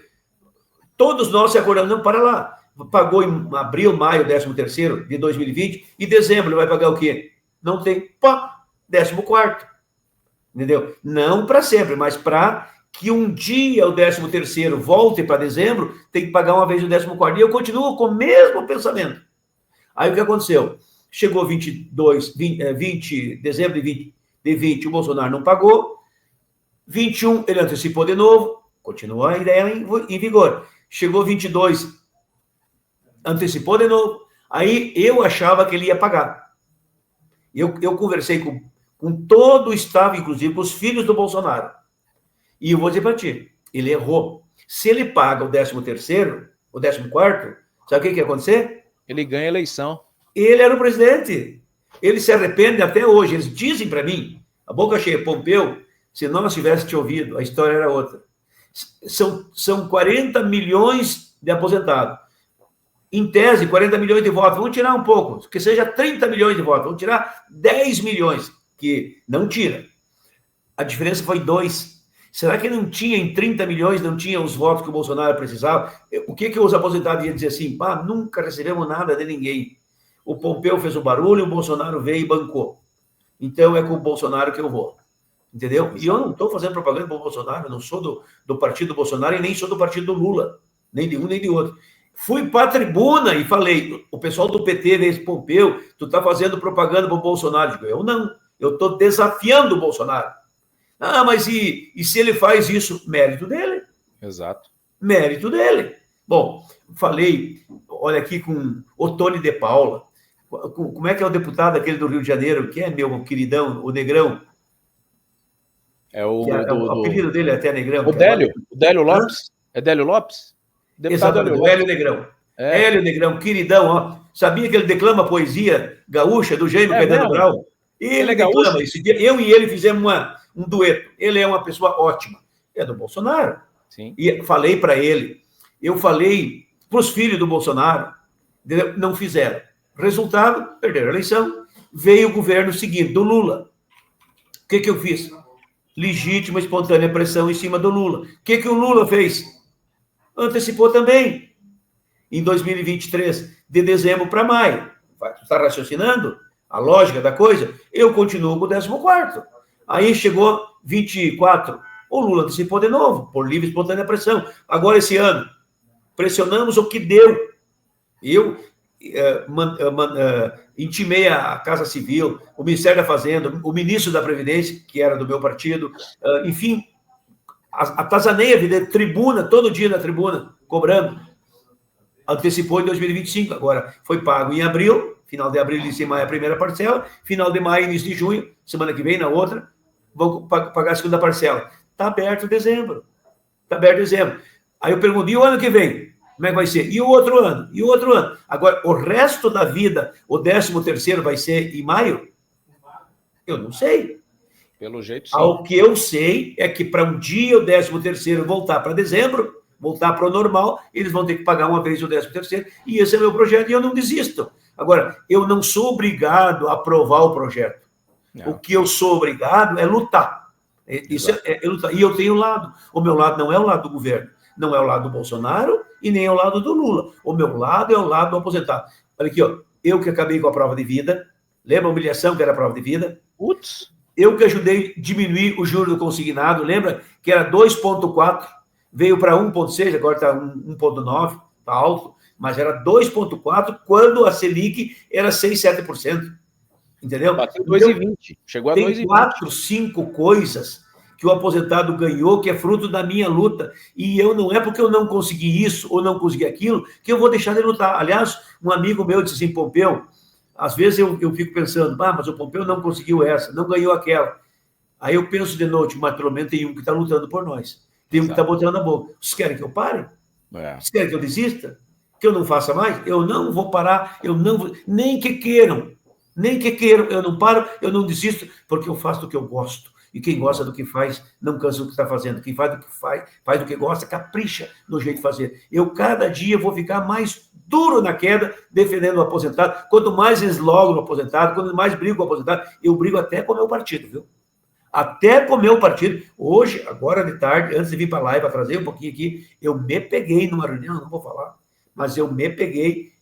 todos nós se acordamos, não, para lá. Pagou em abril, maio, 13º de 2020, e dezembro ele vai pagar o quê? Não tem, 14º. Entendeu? Não para sempre, mas para que um dia o 13º volte para dezembro, tem que pagar uma vez o 14º. E eu continuo com o mesmo pensamento. Aí o que aconteceu? Chegou 20 dezembro de 20, o Bolsonaro não pagou. 21, ele antecipou de novo, continua a ideia em vigor. Chegou 22, antecipou de novo. Aí eu achava que ele ia pagar. Eu conversei com todo o staff, inclusive com os filhos do Bolsonaro. E eu vou dizer para ti, ele errou. Se ele paga o 13º, o 14º, sabe o que ia acontecer? Ele ganha a eleição. Ele era o presidente. Ele se arrepende até hoje. Eles dizem para mim, a boca cheia, Pompeu, se nós tivéssemos te ouvido, a história era outra. São 40 milhões de aposentados. Em tese, 40 milhões de votos. Vamos tirar um pouco, que seja 30 milhões de votos. Vamos tirar 10 milhões, que não tira. A diferença foi 2. Será que não tinha, em 30 milhões, não tinha os votos que o Bolsonaro precisava? O que os aposentados iam dizer assim? Nunca recebemos nada de ninguém. O Pompeu fez o barulho, o Bolsonaro veio e bancou. Então é com o Bolsonaro que eu vou. Entendeu? E eu não estou fazendo propaganda para o Bolsonaro, eu não sou do partido do Bolsonaro e nem sou do partido do Lula. Nem de um, nem de outro. Fui para a tribuna e falei, o pessoal do PT desse Pompeu, tu está fazendo propaganda para o Bolsonaro. Digo, eu não. Eu estou desafiando o Bolsonaro. Mas e se ele faz isso? Mérito dele. Exato. Mérito dele. Bom, falei, olha aqui com o Tony de Paula. Como é que é o deputado aquele do Rio de Janeiro, que é meu queridão, o Negrão? O apelido dele é até Negrão. O Délio Lopes? É Délio Lopes? Exatamente, o Hélio Negrão. Hélio Negrão, queridão, ó. Sabia que ele declama poesia gaúcha do Jaime Caetano Brau? Ele declama esse dia. Eu e ele fizemos um dueto. Ele é uma pessoa ótima. É do Bolsonaro. Sim. E falei para ele. Eu falei para os filhos do Bolsonaro. Não fizeram. Resultado, perderam a eleição. Veio o governo seguinte, do Lula. O que eu fiz? Legítima, espontânea pressão em cima do Lula. O que o Lula fez? Antecipou também. Em 2023, de dezembro para maio. Tu está raciocinando? A lógica da coisa? Eu continuo com o 14º. Aí chegou 24. O Lula antecipou de novo, por livre e espontânea pressão. Agora, esse ano, pressionamos o que deu. Eu intimei a Casa Civil, o Ministério da Fazenda, o ministro da Previdência, que era do meu partido, enfim, atazaneia de tribuna, todo dia na tribuna, cobrando. Antecipou em 2025, agora foi pago em abril, final de abril, início de maio, a primeira parcela, final de maio, início de junho, semana que vem, na outra, vou pagar a segunda parcela. Está aberto dezembro. Está aberto dezembro. Aí eu pergunto, e o ano que vem? Como é que vai ser? E o outro ano? E o outro ano? Agora, o resto da vida, o 13º vai ser em maio? Eu não sei. Pelo jeito, sim. O que eu sei é que para um dia o 13º voltar para dezembro, voltar para o normal, eles vão ter que pagar uma vez o 13º, e esse é o meu projeto, e eu não desisto. Agora, eu não sou obrigado a aprovar o projeto. Não. O que eu sou obrigado é lutar. Isso é lutar. E eu tenho lado. O meu lado não é o lado do governo, não é o lado do Bolsonaro e nem é o lado do Lula. O meu lado é o lado do aposentado. Olha aqui, ó, eu que acabei com a prova de vida, lembra a humilhação que era a prova de vida? Putz. Eu que ajudei a diminuir o juro do consignado, lembra que era 2,4, veio para 1,6, agora está 1,9, está alto, mas era 2,4 quando a Selic era 6, 7%. Entendeu? Bateu 2,20. Chegou a 2,20. Tem 4, 5 coisas que o aposentado ganhou, que é fruto da minha luta. E eu não é porque eu não consegui isso ou não consegui aquilo que eu vou deixar de lutar. Aliás, um amigo meu disse assim, Pompeu, às vezes eu fico pensando, mas o Pompeu não conseguiu essa, não ganhou aquela. Aí eu penso de noite, mas pelo menos tem um que está lutando por nós. Tem um que está botando na boca. Vocês querem que eu pare? Vocês querem que eu desista? Que eu não faça mais? Eu não vou parar, eu não vou... Nem que queiram, eu não paro, eu não desisto, porque eu faço do que eu gosto. E quem gosta do que faz, não cansa do que está fazendo. Quem faz do que faz do que gosta, capricha no jeito de fazer. Eu, cada dia, vou ficar mais duro na queda, defendendo o aposentado. Quanto mais eles logram o aposentado, quanto mais brigo com o aposentado, eu brigo até com o meu partido, viu? Até com o meu partido. Hoje, agora de tarde, antes de vir para a live, para trazer um pouquinho aqui, eu me peguei numa reunião, não vou falar, mas eu me peguei,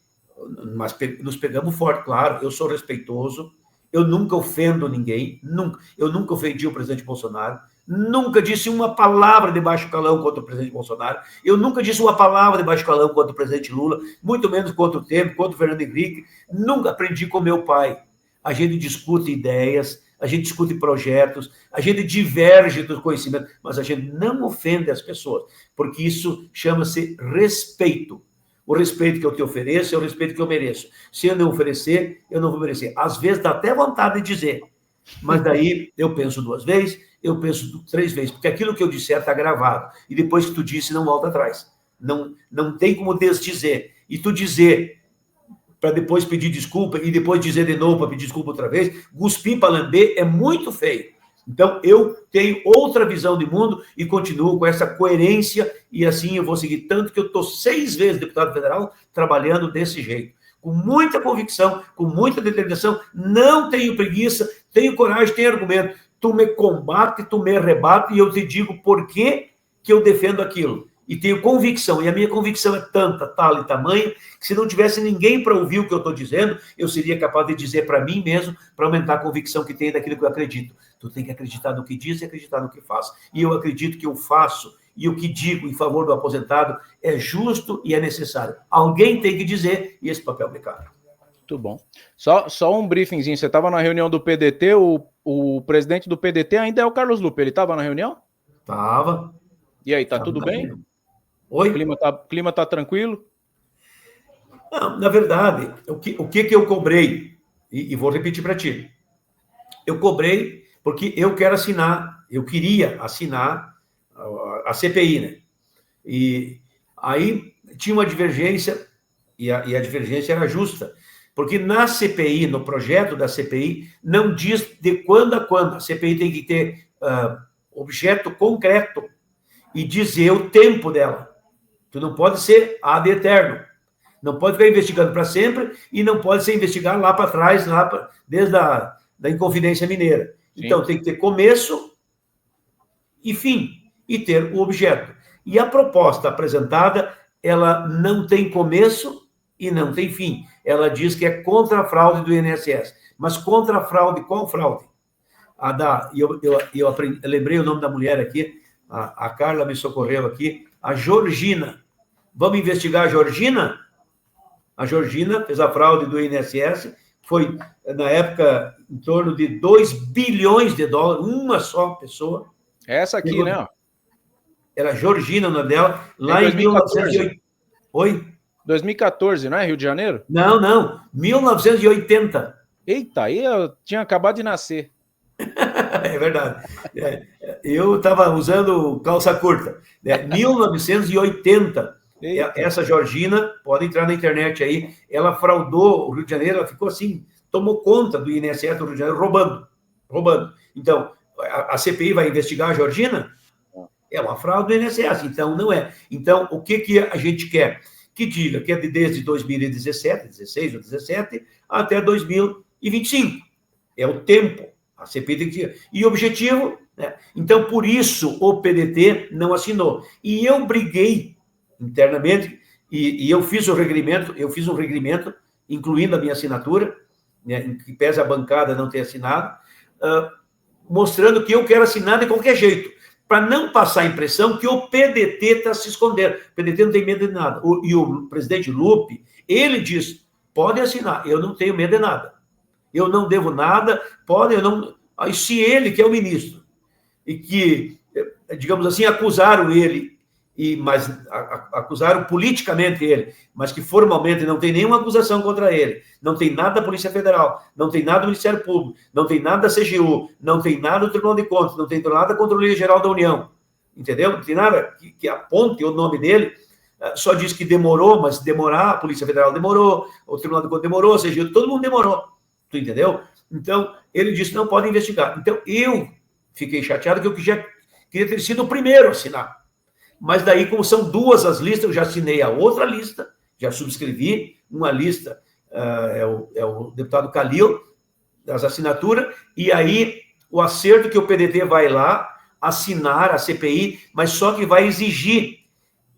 mas nos pegamos forte, claro, eu sou respeitoso, eu nunca ofendo ninguém, nunca. Eu nunca ofendi o presidente Bolsonaro, nunca disse uma palavra de baixo calão contra o presidente Bolsonaro, eu nunca disse uma palavra de baixo calão contra o presidente Lula, muito menos contra o Temer, contra o Fernando Henrique, nunca aprendi com meu pai. A gente discute ideias, a gente discute projetos, a gente diverge do conhecimento, mas a gente não ofende as pessoas, porque isso chama-se respeito. O respeito que eu te ofereço é o respeito que eu mereço. Se eu não oferecer, eu não vou merecer. Às vezes dá até vontade de dizer, mas daí eu penso 2 vezes, eu penso 3 vezes, porque aquilo que eu disser está gravado. E depois que tu disse, não volta atrás. Não tem como desdizer. E tu dizer para depois pedir desculpa e depois dizer de novo para pedir desculpa outra vez, cuspir para lamber é muito feio. Então, eu tenho outra visão de mundo e continuo com essa coerência e assim eu vou seguir. Tanto que eu estou 6 vezes deputado federal trabalhando desse jeito. Com muita convicção, com muita determinação, não tenho preguiça, tenho coragem, tenho argumento. Tu me combate, tu me rebate e eu te digo por que eu defendo aquilo. E tenho convicção, e a minha convicção é tanta, tal e tamanha, que se não tivesse ninguém para ouvir o que eu estou dizendo, eu seria capaz de dizer para mim mesmo, para aumentar a convicção que tenho daquilo que eu acredito. Tu tem que acreditar no que diz e acreditar no que faz. E eu acredito que eu faço, e o que digo em favor do aposentado é justo e é necessário. Alguém tem que dizer, e esse papel me cabe. Muito bom. Só um briefingzinho, você estava na reunião do PDT, o presidente do PDT ainda é o Carlos Lupe, ele estava na reunião? Estava. E aí, tá tudo bem? Oi? O clima tá tranquilo? Não, na verdade, o que eu cobrei, e vou repetir para ti, eu cobrei porque eu queria assinar a CPI, né? E aí tinha uma divergência, e a divergência era justa, porque na CPI, no projeto da CPI, não diz de quando a quando. A CPI tem que ter objeto concreto e dizer o tempo dela. Tu não pode ser ad eterno. Não pode ficar investigando para sempre e não pode ser investigado lá para trás, desde da Inconfidência Mineira. Sim. Então, tem que ter começo e fim, e ter o objeto. E a proposta apresentada, ela não tem começo e não tem fim. Ela diz que é contra a fraude do INSS. Mas contra a fraude, qual fraude? Eu lembrei o nome da mulher aqui, a Carla me socorreu aqui, a Georgina. Vamos investigar a Georgina? A Georgina fez a fraude do INSS, foi, na época, em torno de 2 bilhões de dólares, uma só pessoa. Essa aqui, né? Era Georgina, o nome dela, lá em 1980. Oi? 2014, não é? Rio de Janeiro? Não, 1980. Eita, aí eu tinha acabado de nascer. É verdade. Eu estava usando calça curta. 1980. Eita. Essa Georgina, pode entrar na internet aí, ela fraudou o Rio de Janeiro, ela ficou assim, tomou conta do INSS do Rio de Janeiro, roubando. Então, a CPI vai investigar a Georgina? É uma fraude do INSS, então não é. Então, o que a gente quer? Que diga que é desde 2017, 16 ou 17, até 2025. É o tempo. A CPI tem que... E o objetivo, né? Então, por isso, o PDT não assinou. E eu briguei internamente, e eu fiz um requerimento, incluindo a minha assinatura, né, em que pese a bancada não ter assinado, mostrando que eu quero assinar de qualquer jeito, para não passar a impressão que o PDT está se escondendo. O PDT não tem medo de nada. E o presidente Lupe, ele diz, pode assinar, eu não tenho medo de nada. Eu não devo nada, eu não... Aí, se ele, que é o ministro, e que, digamos assim, acusaram ele, mas acusaram politicamente ele, mas que formalmente não tem nenhuma acusação contra ele, não tem nada da Polícia Federal, não tem nada do Ministério Público, não tem nada da CGU, não tem nada do Tribunal de Contas, não tem nada da Controladoria Geral da União, entendeu? Não tem nada que aponte o nome dele, só diz que demorou, mas demorar, a Polícia Federal demorou, o Tribunal de Contas demorou, a CGU, todo mundo demorou, tu entendeu? Então, ele disse, não pode investigar. Então, eu fiquei chateado que eu já queria ter sido o primeiro a assinar. Mas daí, como são 2 as listas, eu já assinei a outra lista, já subscrevi uma lista, é o deputado Calil, das assinaturas, e aí o acerto que o PDT vai lá assinar a CPI, mas só que vai exigir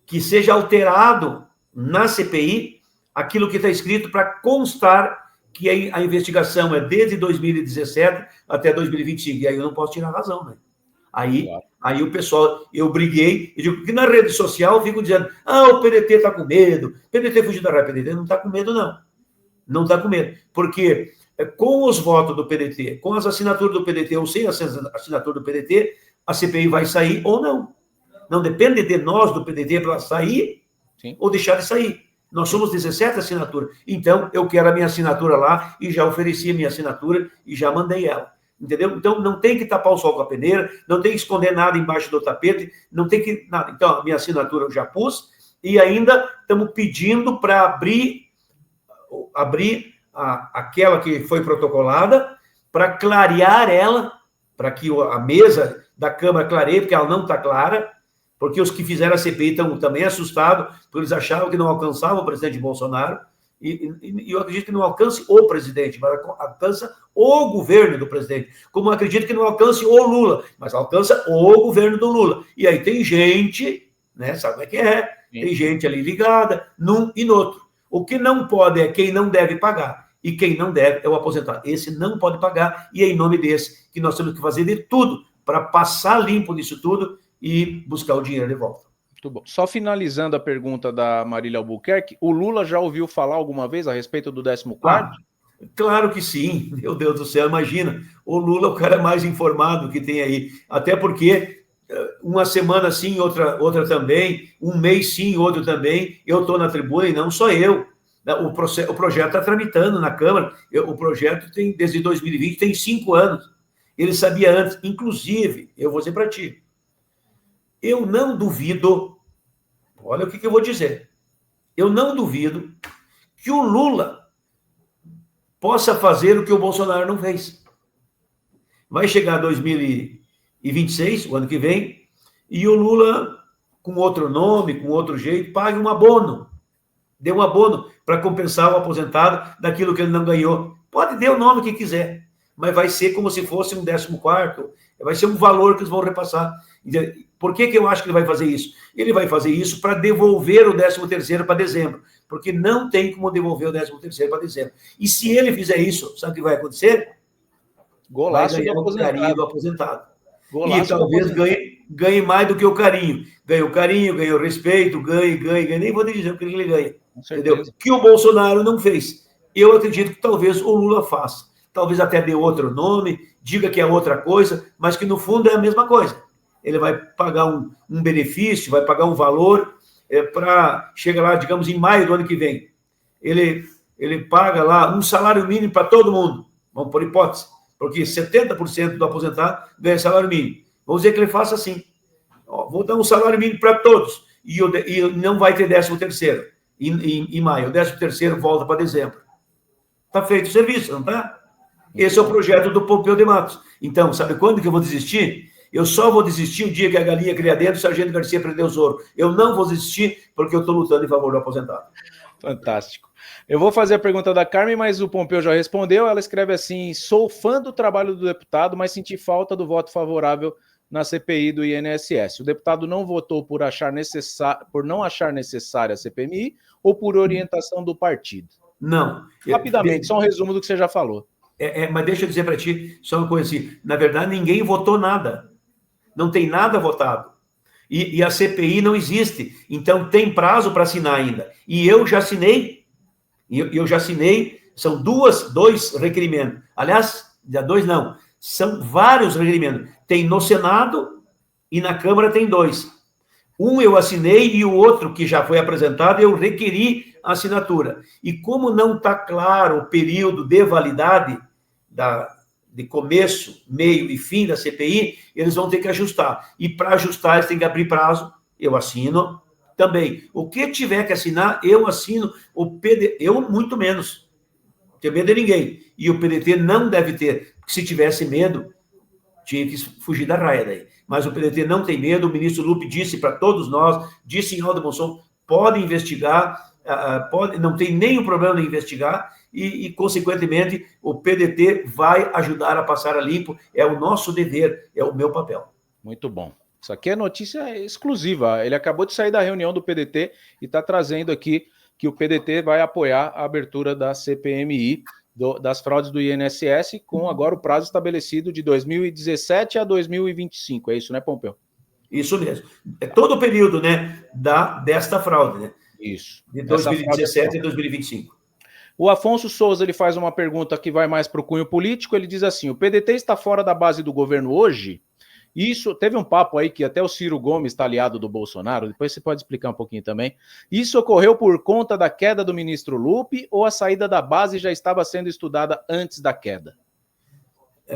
que seja alterado na CPI aquilo que está escrito para constar que a investigação é desde 2017 até 2025, e aí eu não posso tirar a razão, né? Aí o pessoal, eu briguei, eu digo que na rede social eu fico dizendo, o PDT está com medo, o PDT fugiu da raiva, o PDT não está com medo, não. Não está com medo, porque com os votos do PDT, com as assinaturas do PDT ou sem a assinatura do PDT, a CPI vai sair ou não. Não depende de nós, do PDT, para sair Sim. ou deixar de sair. Nós somos 17 assinaturas. Então, eu quero a minha assinatura lá e já ofereci a minha assinatura e já mandei ela. Entendeu? Então, não tem que tapar o sol com a peneira, não tem que esconder nada embaixo do tapete, não tem que nada. Então, a minha assinatura eu já pus e ainda estamos pedindo para abrir aquela que foi protocolada, para clarear ela, para que a mesa da Câmara clareie, porque ela não está clara, porque os que fizeram a CPI estão também assustados, porque eles achavam que não alcançava o presidente Bolsonaro, e eu acredito que não alcance o presidente, mas alcança o governo do presidente, como eu acredito que não alcance o Lula, mas alcança o governo do Lula. E aí tem gente, né, sabe como é que é? Tem gente ali ligada, num e no outro. O que não pode é quem não deve pagar, e quem não deve é o aposentado. Esse não pode pagar, e é em nome desse que nós temos que fazer de tudo para passar limpo nisso tudo e buscar o dinheiro de volta. Muito bom. Só finalizando a pergunta da Marília Albuquerque, o Lula já ouviu falar alguma vez a respeito do 14º? Claro que sim, meu Deus do céu, imagina, o Lula é o cara mais informado que tem aí, até porque uma semana sim, outra também, um mês sim, outro também, eu estou na tribuna e não só eu. O projeto está tramitando na Câmara, o projeto tem, desde 2020, tem 5 anos, ele sabia antes, inclusive, eu vou dizer para ti, eu não duvido, olha o que eu vou dizer, eu não duvido que o Lula possa fazer o que o Bolsonaro não fez. Vai chegar 2026, o ano que vem, e o Lula, com outro nome, com outro jeito, pague um abono, dê um abono para compensar o aposentado daquilo que ele não ganhou. Pode dar o nome que quiser, mas vai ser como se fosse um 14º, vai ser um valor que eles vão repassar. Por que eu acho que ele vai fazer isso? Ele vai fazer isso para devolver o 13º para dezembro, porque não tem como devolver o 13º para dezembro. E se ele fizer isso, sabe o que vai acontecer? Golaço vai ganhar do o carinho do aposentado. Golaço e talvez ganhe mais do que o carinho. Ganha o carinho, ganha o respeito, ganha. Nem vou dizer o que ele ganha. Entendeu? Que o Bolsonaro não fez. Eu acredito que talvez o Lula faça. Talvez até dê outro nome, diga que é outra coisa, mas que no fundo é a mesma coisa. Ele vai pagar um benefício, vai pagar um valor para chegar lá, digamos, em maio do ano que vem. Ele paga lá um salário mínimo para todo mundo, vamos por hipótese, porque 70% do aposentado ganha salário mínimo. Vamos dizer que ele faça assim, vou dar um salário mínimo para todos, e não vai ter 13º em maio, o 13º volta para dezembro. Está feito o serviço, não está? Esse é o projeto do Pompeu de Matos. Então, sabe quando que eu vou desistir? Eu só vou desistir o dia que a galinha cria dentro e o Sargento Garcia prendeu os ouros. Eu não vou desistir porque eu estou lutando em favor do aposentado. Fantástico. Eu vou fazer a pergunta da Carmen, mas o Pompeu já respondeu. Ela escreve assim: sou fã do trabalho do deputado, mas senti falta do voto favorável na CPI do INSS. O deputado não votou por não achar necessária a CPMI ou por orientação do partido? Não. Rapidamente, só um resumo do que você já falou. Mas deixa eu dizer para ti só uma coisa assim. Na verdade, ninguém votou nada. Não tem nada votado. E a CPI não existe. Então, tem prazo para assinar ainda. E eu já assinei. São dois requerimentos. Aliás, já dois não. São vários requerimentos. Tem no Senado e na Câmara tem 2. Um eu assinei e o outro, que já foi apresentado, eu requeri a assinatura. E como não está claro o período de validade de começo, meio e fim da CPI, eles vão ter que ajustar. E para ajustar, eles têm que abrir prazo. Eu assino também. O que tiver que assinar, eu assino. O PDT, eu muito menos. Não tenho medo de ninguém. E o PDT não deve ter. Porque se tivesse medo, tinha que fugir da raia daí. Mas o PDT não tem medo. O ministro Lupe disse para todos nós, disse em alta emoção, pode investigar, não tem nenhum problema em investigar e, consequentemente, o PDT vai ajudar a passar a limpo. É o nosso dever, é o meu papel. Muito bom. Isso aqui é notícia exclusiva. Ele acabou de sair da reunião do PDT e está trazendo aqui que o PDT vai apoiar a abertura da CPMI, das fraudes do INSS, com agora o prazo estabelecido de 2017 a 2025. É isso, né, Pompeu? Isso mesmo. É todo o período, né, desta fraude, né? Isso. De 2017 a 2025. O Afonso Souza, ele faz uma pergunta que vai mais para o cunho político. Ele diz assim: o PDT está fora da base do governo hoje? Isso, teve um papo aí que até o Ciro Gomes está aliado do Bolsonaro, depois você pode explicar um pouquinho também. Isso ocorreu por conta da queda do ministro Lupe ou a saída da base já estava sendo estudada antes da queda?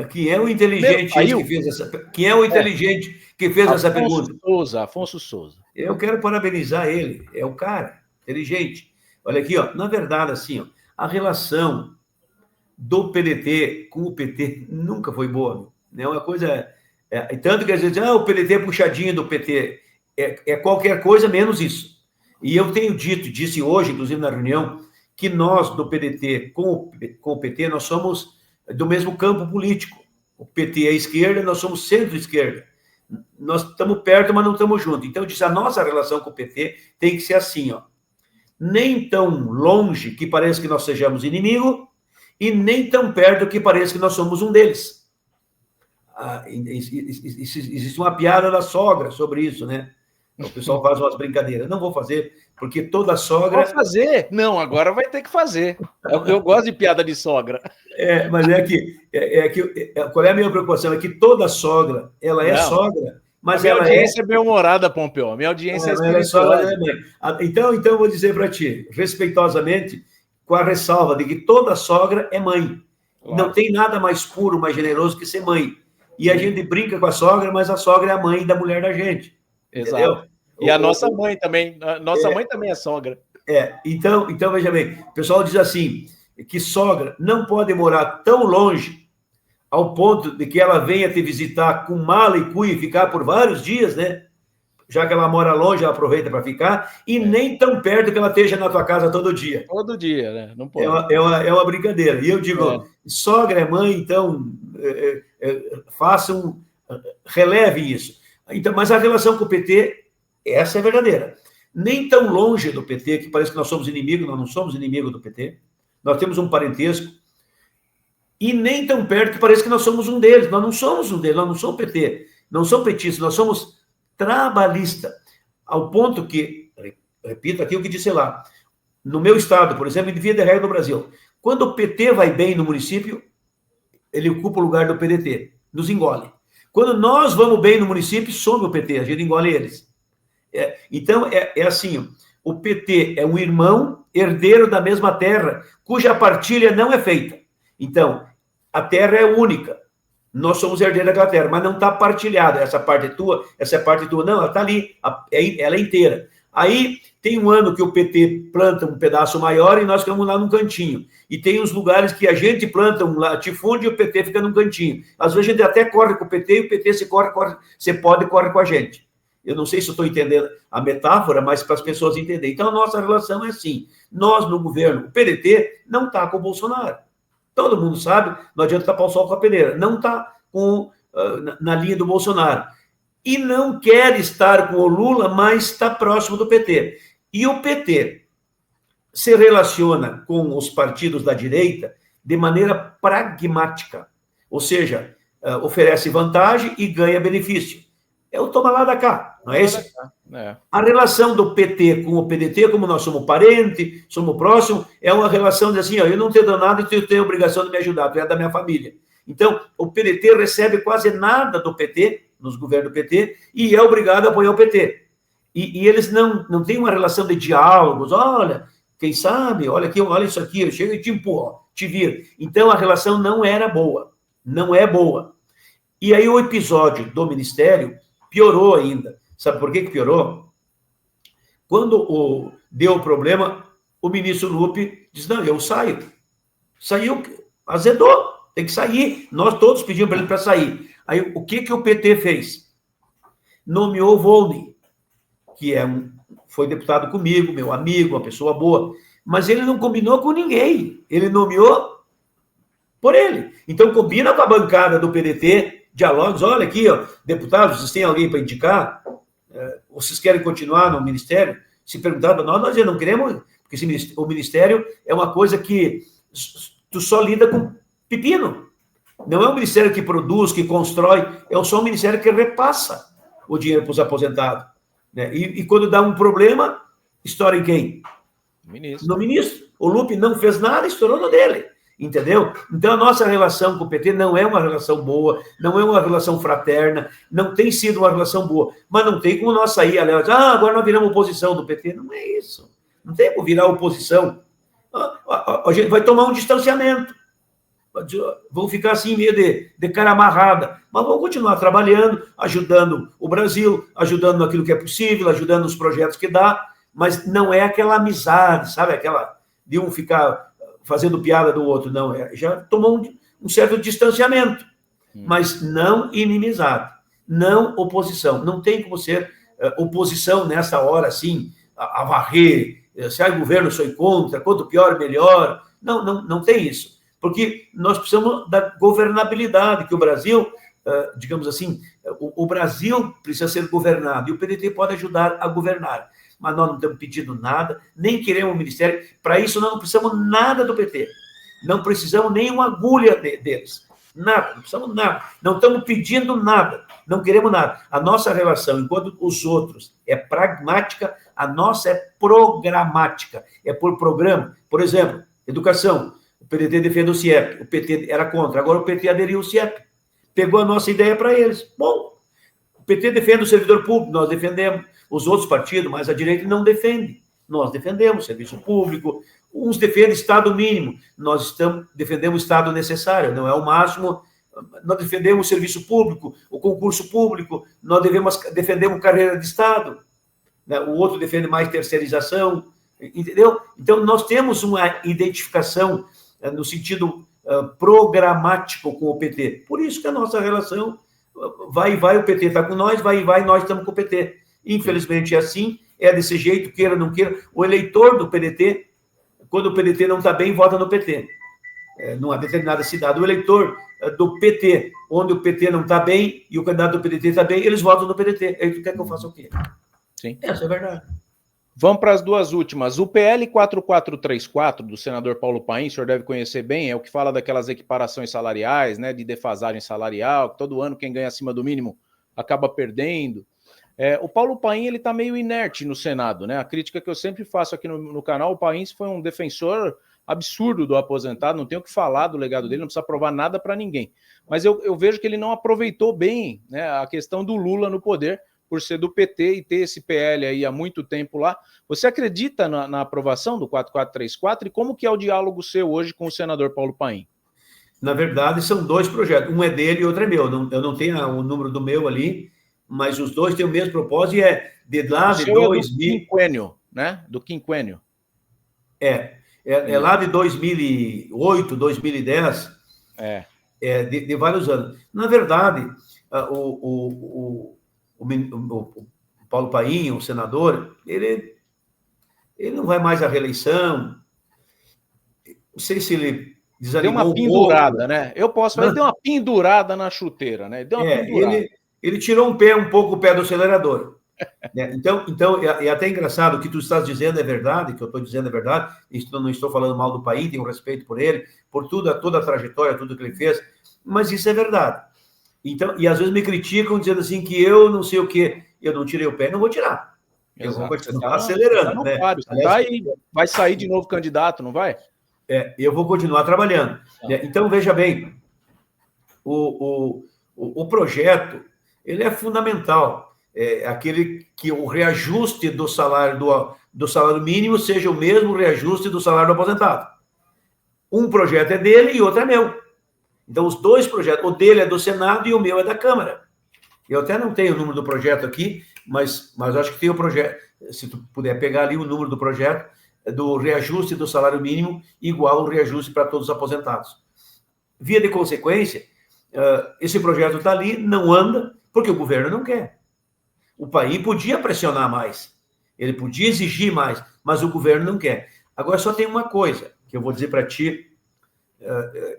Quem é o inteligente que fez essa, quem é o inteligente que fez essa pergunta? Afonso Souza. Eu quero parabenizar ele, é o cara inteligente. Olha aqui, ó, na verdade, assim, ó, a relação do PDT com o PT nunca foi boa, né? Uma coisa, tanto que às vezes, o PDT é puxadinho do PT, é qualquer coisa menos isso. E eu tenho disse hoje, inclusive na reunião, que nós do PDT com o PT, nós somos do mesmo campo político. O PT é esquerda, nós somos centro-esquerda. Nós estamos perto, mas não estamos juntos. Então, eu disse, a nossa relação com o PT tem que ser assim, ó. Nem tão longe que pareça que nós sejamos inimigo e nem tão perto que pareça que nós somos um deles. Existe uma piada da sogra sobre isso, né? O pessoal faz umas brincadeiras. Não vou fazer, porque toda sogra... Vou fazer? Não, agora vai ter que fazer. Eu gosto de piada de sogra. Mas qual é a minha preocupação? É que toda sogra, ela é sogra, mas minha audiência é bem-humorada, Pompeu. Minha audiência é espirituosa. Então, eu vou dizer para ti, respeitosamente, com a ressalva de que toda sogra é mãe. Claro. Não tem nada mais puro, mais generoso que ser mãe. E a gente brinca com a sogra, mas a sogra é a mãe da mulher da gente. Exato. Entendeu? E a nossa mãe também. Nossa mãe também é sogra. Então, veja bem, o pessoal diz assim, que sogra não pode morar tão longe ao ponto de que ela venha te visitar com mala e cuia e ficar por vários dias, né? Já que ela mora longe, ela aproveita para ficar, e nem tão perto que ela esteja na tua casa todo dia. Todo dia, né? Não pode. É uma brincadeira. E eu digo, sogra é mãe, então relevem isso. Então, mas a relação com o PT, essa é verdadeira. Nem tão longe do PT, que parece que nós somos inimigos, nós não somos inimigos do PT. Nós temos um parentesco. E nem tão perto que parece que nós somos um deles. Nós não somos um deles, nós não somos PT, não somos petistas, nós somos trabalhista. Ao ponto que, repito aqui o que disse lá, no meu estado, por exemplo, em Via de Regra do Brasil, quando o PT vai bem no município, ele ocupa o lugar do PDT, nos engole. Quando nós vamos bem no município, some o PT, a gente engole eles. Então, é assim, o PT é um irmão herdeiro da mesma terra, cuja partilha não é feita. Então, a terra é única. Nós somos herdeiros daquela terra, mas não está partilhada. Essa parte é tua, essa é parte tua. Não, ela está ali, ela é inteira. Aí, tem um ano que o PT planta um pedaço maior e nós ficamos lá num cantinho. E tem uns lugares que a gente planta um latifúndio e o PT fica num cantinho. Às vezes a gente até corre com o PT e o PT se corre com a gente. Eu não sei se eu estou entendendo a metáfora, mas para as pessoas entenderem. Então, a nossa relação é assim. Nós, no governo, o PDT não está com o Bolsonaro. Todo mundo sabe, não adianta tapar o sol com a peneira. Não está na linha do Bolsonaro. E não quer estar com o Lula, mas está próximo do PT. E o PT se relaciona com os partidos da direita de maneira pragmática. Ou seja, oferece vantagem e ganha benefício. É o toma lá da cá, não é isso? A relação do PT com o PDT, como nós somos parente, somos próximos, é uma relação de assim, eu não te dou nada e tu tem a obrigação de me ajudar, tu é da minha família. Então, o PDT recebe quase nada do PT, nos governos do PT, e é obrigado a apoiar o PT. E eles não têm uma relação de diálogos, olha, quem sabe, olha aqui, olha isso aqui, eu chego e te empurro, te viro. Então, a relação não era boa, não é boa. E aí o episódio do Ministério piorou ainda. Sabe por que piorou? Quando deu o problema, o ministro Lupe disse, não, eu saio. Saiu, azedou, tem que sair. Nós todos pedimos para ele para sair. Aí, o que o PT fez? Nomeou o Volney, que foi deputado comigo, meu amigo, uma pessoa boa, mas ele não combinou com ninguém. Ele nomeou por ele. Então, combina com a bancada do PDT, diálogos, olha aqui, ó, deputados, vocês têm alguém para indicar? Vocês querem continuar no ministério? Se perguntar para nós não queremos, porque o ministério é uma coisa que tu só lida com pepino. Não é um ministério que produz, que constrói, é só um ministério que repassa o dinheiro para os aposentados. Né? E quando dá um problema, estoura em quem? Ministro. No ministro. O Lupe não fez nada, estourou no dele. entendeu? Então, a nossa relação com o PT não é uma relação boa, não é uma relação fraterna, não tem sido uma relação boa, mas não tem como nós sair, aliás, agora nós viramos oposição do PT. Não é isso. Não tem como virar oposição. A gente vai tomar um distanciamento. Vão ficar assim, meio de cara amarrada, mas vão continuar trabalhando, ajudando o Brasil, ajudando naquilo que é possível, ajudando nos projetos que dá, mas não é aquela amizade, sabe? Aquela de um ficar fazendo piada do outro, não. Já tomou um certo distanciamento, mas não inimizade, não oposição. Não tem como ser oposição nessa hora, assim, a varrer, se há governo, sou contra, quanto pior, melhor. Não tem isso. Porque nós precisamos da governabilidade, que o Brasil, digamos assim, o Brasil precisa ser governado, e o PDT pode ajudar a governar. Mas nós não estamos pedindo nada, nem queremos um ministério. Para isso, nós não precisamos nada do PT. Não precisamos nem uma agulha deles. Nada, não precisamos nada. Não estamos pedindo nada, não queremos nada. A nossa relação, enquanto os outros é pragmática, a nossa é programática, é por programa. Por exemplo, educação. O PDT defende o CIEP, o PT era contra, agora o PT aderiu ao CIEP. Pegou a nossa ideia para eles. Bom, o PT defende o servidor público, nós defendemos. Os outros partidos, mais à direita, não defendem. Nós defendemos serviço público. Uns defendem Estado mínimo, nós defendemos o Estado necessário, não é o máximo. Nós defendemos o serviço público, o concurso público, nós defendemos carreira de Estado. O outro defende mais terceirização, entendeu? Então, nós temos uma identificação no sentido programático com o PT. Por isso que a nossa relação vai e vai, o PT está com nós, vai e vai, nós estamos com o PT. Infelizmente é assim, é desse jeito, queira ou não queira. O eleitor do PDT, quando o PDT não está bem, vota no PT. Numa determinada cidade. O eleitor do PT, onde o PT não está bem e o candidato do PDT está bem, eles votam no PDT. Aí tu quer que eu faça o quê? Sim. Essa é a verdade. Vamos para as duas últimas. O PL 4434, do senador Paulo Paim, o senhor deve conhecer bem, é o que fala daquelas equiparações salariais, né, de defasagem salarial, que todo ano quem ganha acima do mínimo acaba perdendo. O Paulo Paim, ele está meio inerte no Senado, né? A crítica que eu sempre faço aqui no canal, o Paim foi um defensor absurdo do aposentado, não tenho o que falar do legado dele, não precisa provar nada para ninguém. Mas eu vejo que ele não aproveitou bem, né, a questão do Lula no poder, por ser do PT e ter esse PL aí há muito tempo lá. Você acredita na aprovação do 4434 e como que é o diálogo seu hoje com o senador Paulo Paim? Na verdade, são dois projetos. Um é dele e outro é meu. Eu não tenho o número do meu ali, mas os dois têm o mesmo propósito e é de lá de 2000... do quinquênio, né? Do quinquênio. É lá de 2008, 2010. De vários anos. Na verdade, o Paulo Paim, o senador, ele não vai mais à reeleição. Não sei se ele desanimou. Deu uma pendurada, né? Eu posso falar, ele deu uma pendurada na chuteira, né? Deu uma pendurada. Ele tirou um pouco o pé do acelerador. Então, é até engraçado, o que tu estás dizendo é verdade, o que eu estou dizendo é verdade, não estou falando mal do Paim, tenho respeito por ele, por toda a trajetória, tudo que ele fez, mas isso é verdade. Então, e às vezes me criticam dizendo assim que eu não sei o quê, eu não tirei o pé, não vou tirar. Eu vou continuar acelerando. Né? Vai sair de novo candidato, não vai? Eu vou continuar trabalhando. Então, veja bem, o projeto, ele é fundamental. Aquele que o reajuste do salário mínimo seja o mesmo reajuste do salário do aposentado. Um projeto é dele e outro é meu. Então, os dois projetos, o dele é do Senado e o meu é da Câmara. Eu até não tenho o número do projeto aqui, mas acho que tem o projeto. Se tu puder pegar ali o número do projeto, do reajuste do salário mínimo igual ao reajuste para todos os aposentados. Via de consequência, esse projeto está ali, não anda, porque o governo não quer. O país podia pressionar mais, ele podia exigir mais, mas o governo não quer. Agora, só tem uma coisa que eu vou dizer para ti.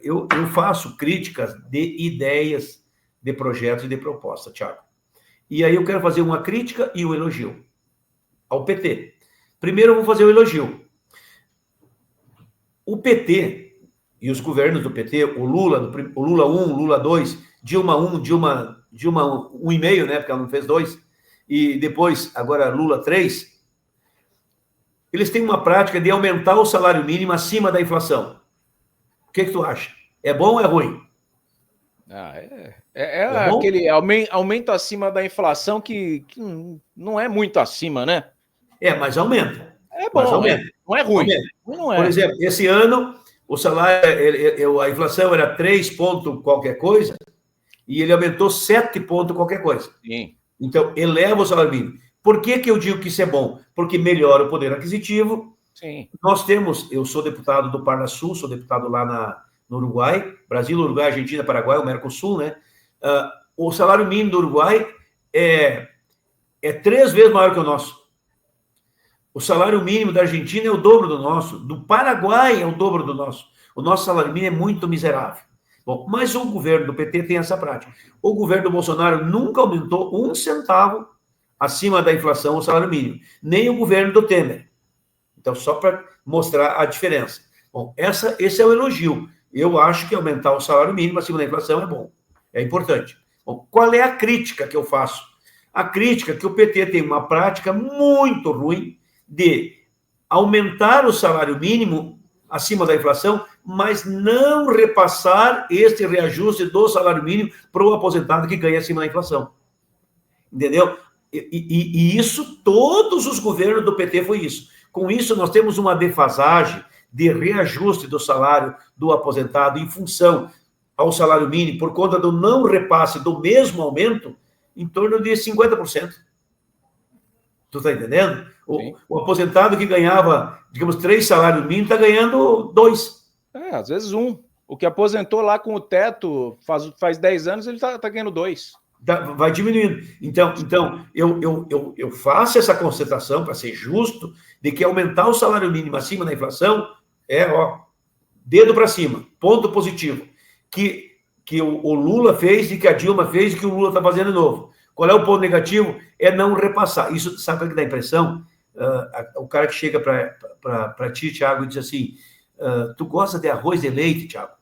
Eu faço críticas de ideias, de projetos e de propostas, Thiago. E aí eu quero fazer uma crítica e um elogio ao PT. Primeiro eu vou fazer o elogio. O PT e os governos do PT, o Lula 1, Lula 2, Dilma 1, Dilma 1,5, né, porque ela não fez 2, e depois, agora, Lula 3, eles têm uma prática de aumentar o salário mínimo acima da inflação. que tu acha? É bom ou é ruim? É aquele aumento acima da inflação que não é muito acima, né? Mas aumenta. É bom, não é ruim. Aumenta. Não é. Por exemplo, esse ano, o salário, a inflação era 3 ponto qualquer coisa, e ele aumentou 7 ponto qualquer coisa. Sim. Então, eleva o salário mínimo. Por que eu digo que isso é bom? Porque melhora o poder aquisitivo. Sim. Eu sou deputado do Parnasul, sou deputado lá no Uruguai, Brasil, Uruguai, Argentina, Paraguai, o Mercosul, né? O salário mínimo do Uruguai é 3 vezes maior que o nosso. O salário mínimo da Argentina é o dobro do nosso, do Paraguai é o dobro do nosso. O nosso salário mínimo é muito miserável. Bom, mas o governo do PT tem essa prática. O governo do Bolsonaro nunca aumentou 1 centavo acima da inflação o salário mínimo, nem o governo do Temer. Então, só para mostrar a diferença. Bom, esse é o elogio. Eu acho que aumentar o salário mínimo acima da inflação é bom, é importante. Bom, qual é a crítica que eu faço? A crítica é que o PT tem uma prática muito ruim de aumentar o salário mínimo acima da inflação, mas não repassar este reajuste do salário mínimo para o aposentado que ganha acima da inflação. Entendeu? E isso, todos os governos do PT foi isso. Com isso, nós temos uma defasagem de reajuste do salário do aposentado em função ao salário mínimo, por conta do não repasse do mesmo aumento, em torno de 50%. Tu está entendendo? O aposentado que ganhava, digamos, 3 salários mínimos, está ganhando 2. Às vezes 1. O que aposentou lá com o teto faz 10 anos, ele está ganhando 2. Vai diminuindo. Então eu faço essa constatação, para ser justo, de que aumentar o salário mínimo acima da inflação dedo para cima, ponto positivo. Que o Lula fez e que a Dilma fez e que o Lula está fazendo de novo. Qual é o ponto negativo? É não repassar. Isso, sabe o que dá impressão? O cara que chega para ti, Thiago, e diz assim, tu gosta de arroz de leite, Thiago?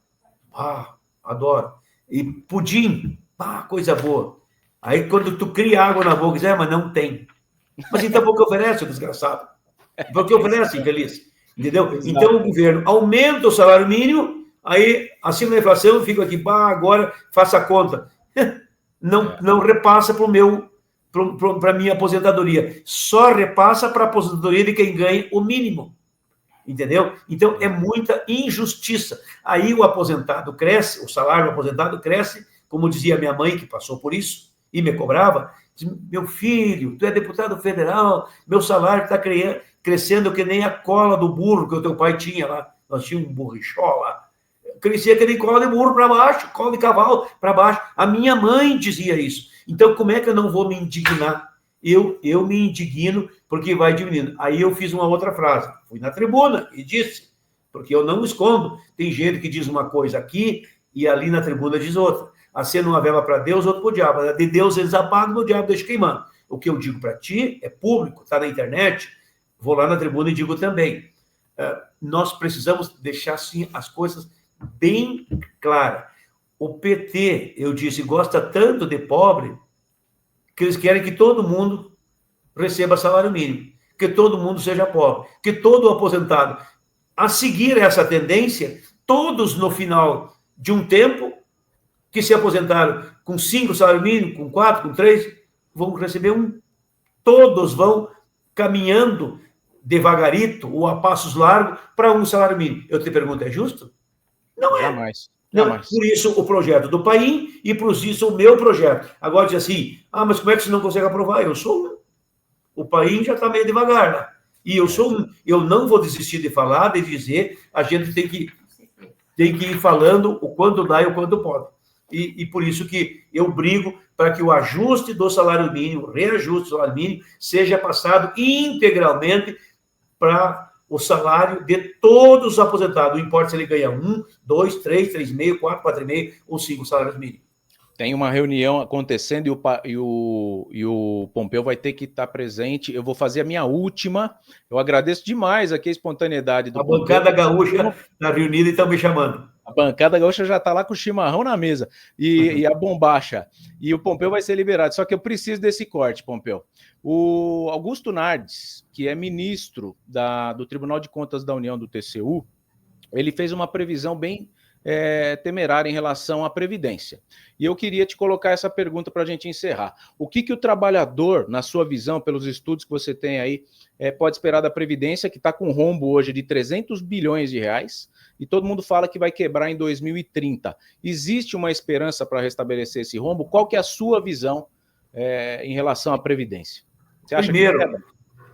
Adoro. E pudim? Coisa boa. Aí, quando tu cria água na boca, diz, mas não tem. Mas então, por que oferece, o desgraçado? Por que oferece, infeliz? Entendeu? Exato. Então, o governo aumenta o salário mínimo, aí, acima da inflação, eu fico aqui, agora faça a conta. Não repassa para a minha aposentadoria. Só repassa para a aposentadoria de quem ganha o mínimo. Entendeu? Então, é muita injustiça. Aí o aposentado cresce, o salário do aposentado cresce, como dizia minha mãe, que passou por isso, e me cobrava, diz, meu filho, tu é deputado federal, meu salário está crescendo que nem a cola do burro que o teu pai tinha lá. Nós tínhamos um burrichó lá. Crescia que nem cola de burro para baixo, cola de cavalo para baixo. A minha mãe dizia isso. Então, como é que eu não vou me indignar? Eu me indigno porque vai diminuindo. Aí eu fiz uma outra frase. Fui na tribuna e disse, porque eu não escondo. Tem gente que diz uma coisa aqui e ali na tribuna diz outra. Acende uma vela para Deus, outro para o diabo. De Deus eles apagam, do diabo deixa queimando. O que eu digo para ti é público, está na internet. Vou lá na tribuna e digo também. Nós precisamos deixar, assim, as coisas bem claras. O PT, eu disse, gosta tanto de pobre que eles querem que todo mundo receba salário mínimo, que todo mundo seja pobre, que todo aposentado. A seguir essa tendência, todos no final de um tempo, que se aposentaram com 5 salários mínimos, com 4, com 3, vão receber 1. Todos vão caminhando devagarito ou a passos largos para 1 salário mínimo. Eu te pergunto, é justo? Não é. Jamais. Não, por isso o projeto do Paim e por isso o meu projeto. Agora diz assim, mas como é que você não consegue aprovar? Eu sou um. O Paim já está meio devagar lá. E eu sou um. Eu não vou desistir de falar, de dizer, a gente tem que ir falando o quanto dá e o quanto pode. E por isso que eu brigo para que o ajuste do salário mínimo, o reajuste do salário mínimo, seja passado integralmente para o salário de todos os aposentados. Não importa se ele ganha 1, 2, 3, 3,5, 4, 4,5 ou 5 salários mínimos. Tem uma reunião acontecendo e o Pompeu vai ter que estar presente. Eu vou fazer a minha última. Eu agradeço demais aqui a espontaneidade do Pompeu. A bancada gaúcha está reunida e estão me chamando. A bancada gaúcha já está lá com o chimarrão na mesa e a bombacha. E o Pompeu vai ser liberado. Só que eu preciso desse corte, Pompeu. O Augusto Nardes, que é ministro do Tribunal de Contas da União, do TCU, ele fez uma previsão bem temerária em relação à Previdência. E eu queria te colocar essa pergunta para a gente encerrar. O que o trabalhador, na sua visão, pelos estudos que você tem aí, pode esperar da Previdência, que está com um rombo hoje de 300 bilhões de reais, e todo mundo fala que vai quebrar em 2030. Existe uma esperança para restabelecer esse rombo? Qual que é a sua visão em relação à Previdência? Você acha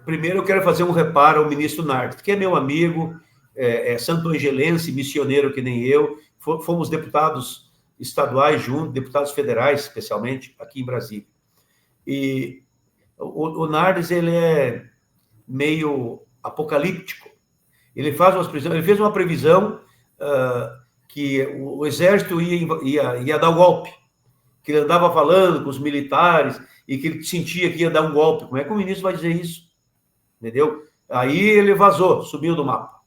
Primeiro eu quero fazer um reparo ao ministro Nardes, que é meu amigo, santo-angelense, missioneiro que nem eu, fomos deputados estaduais juntos, deputados federais, especialmente, aqui em Brasília. E o Nardes, ele é meio apocalíptico. Ele fez uma previsão que o exército ia dar um golpe, que ele andava falando com os militares e que ele sentia que ia dar um golpe. Como é que o ministro vai dizer isso? Entendeu? Aí ele vazou, subiu do mapa.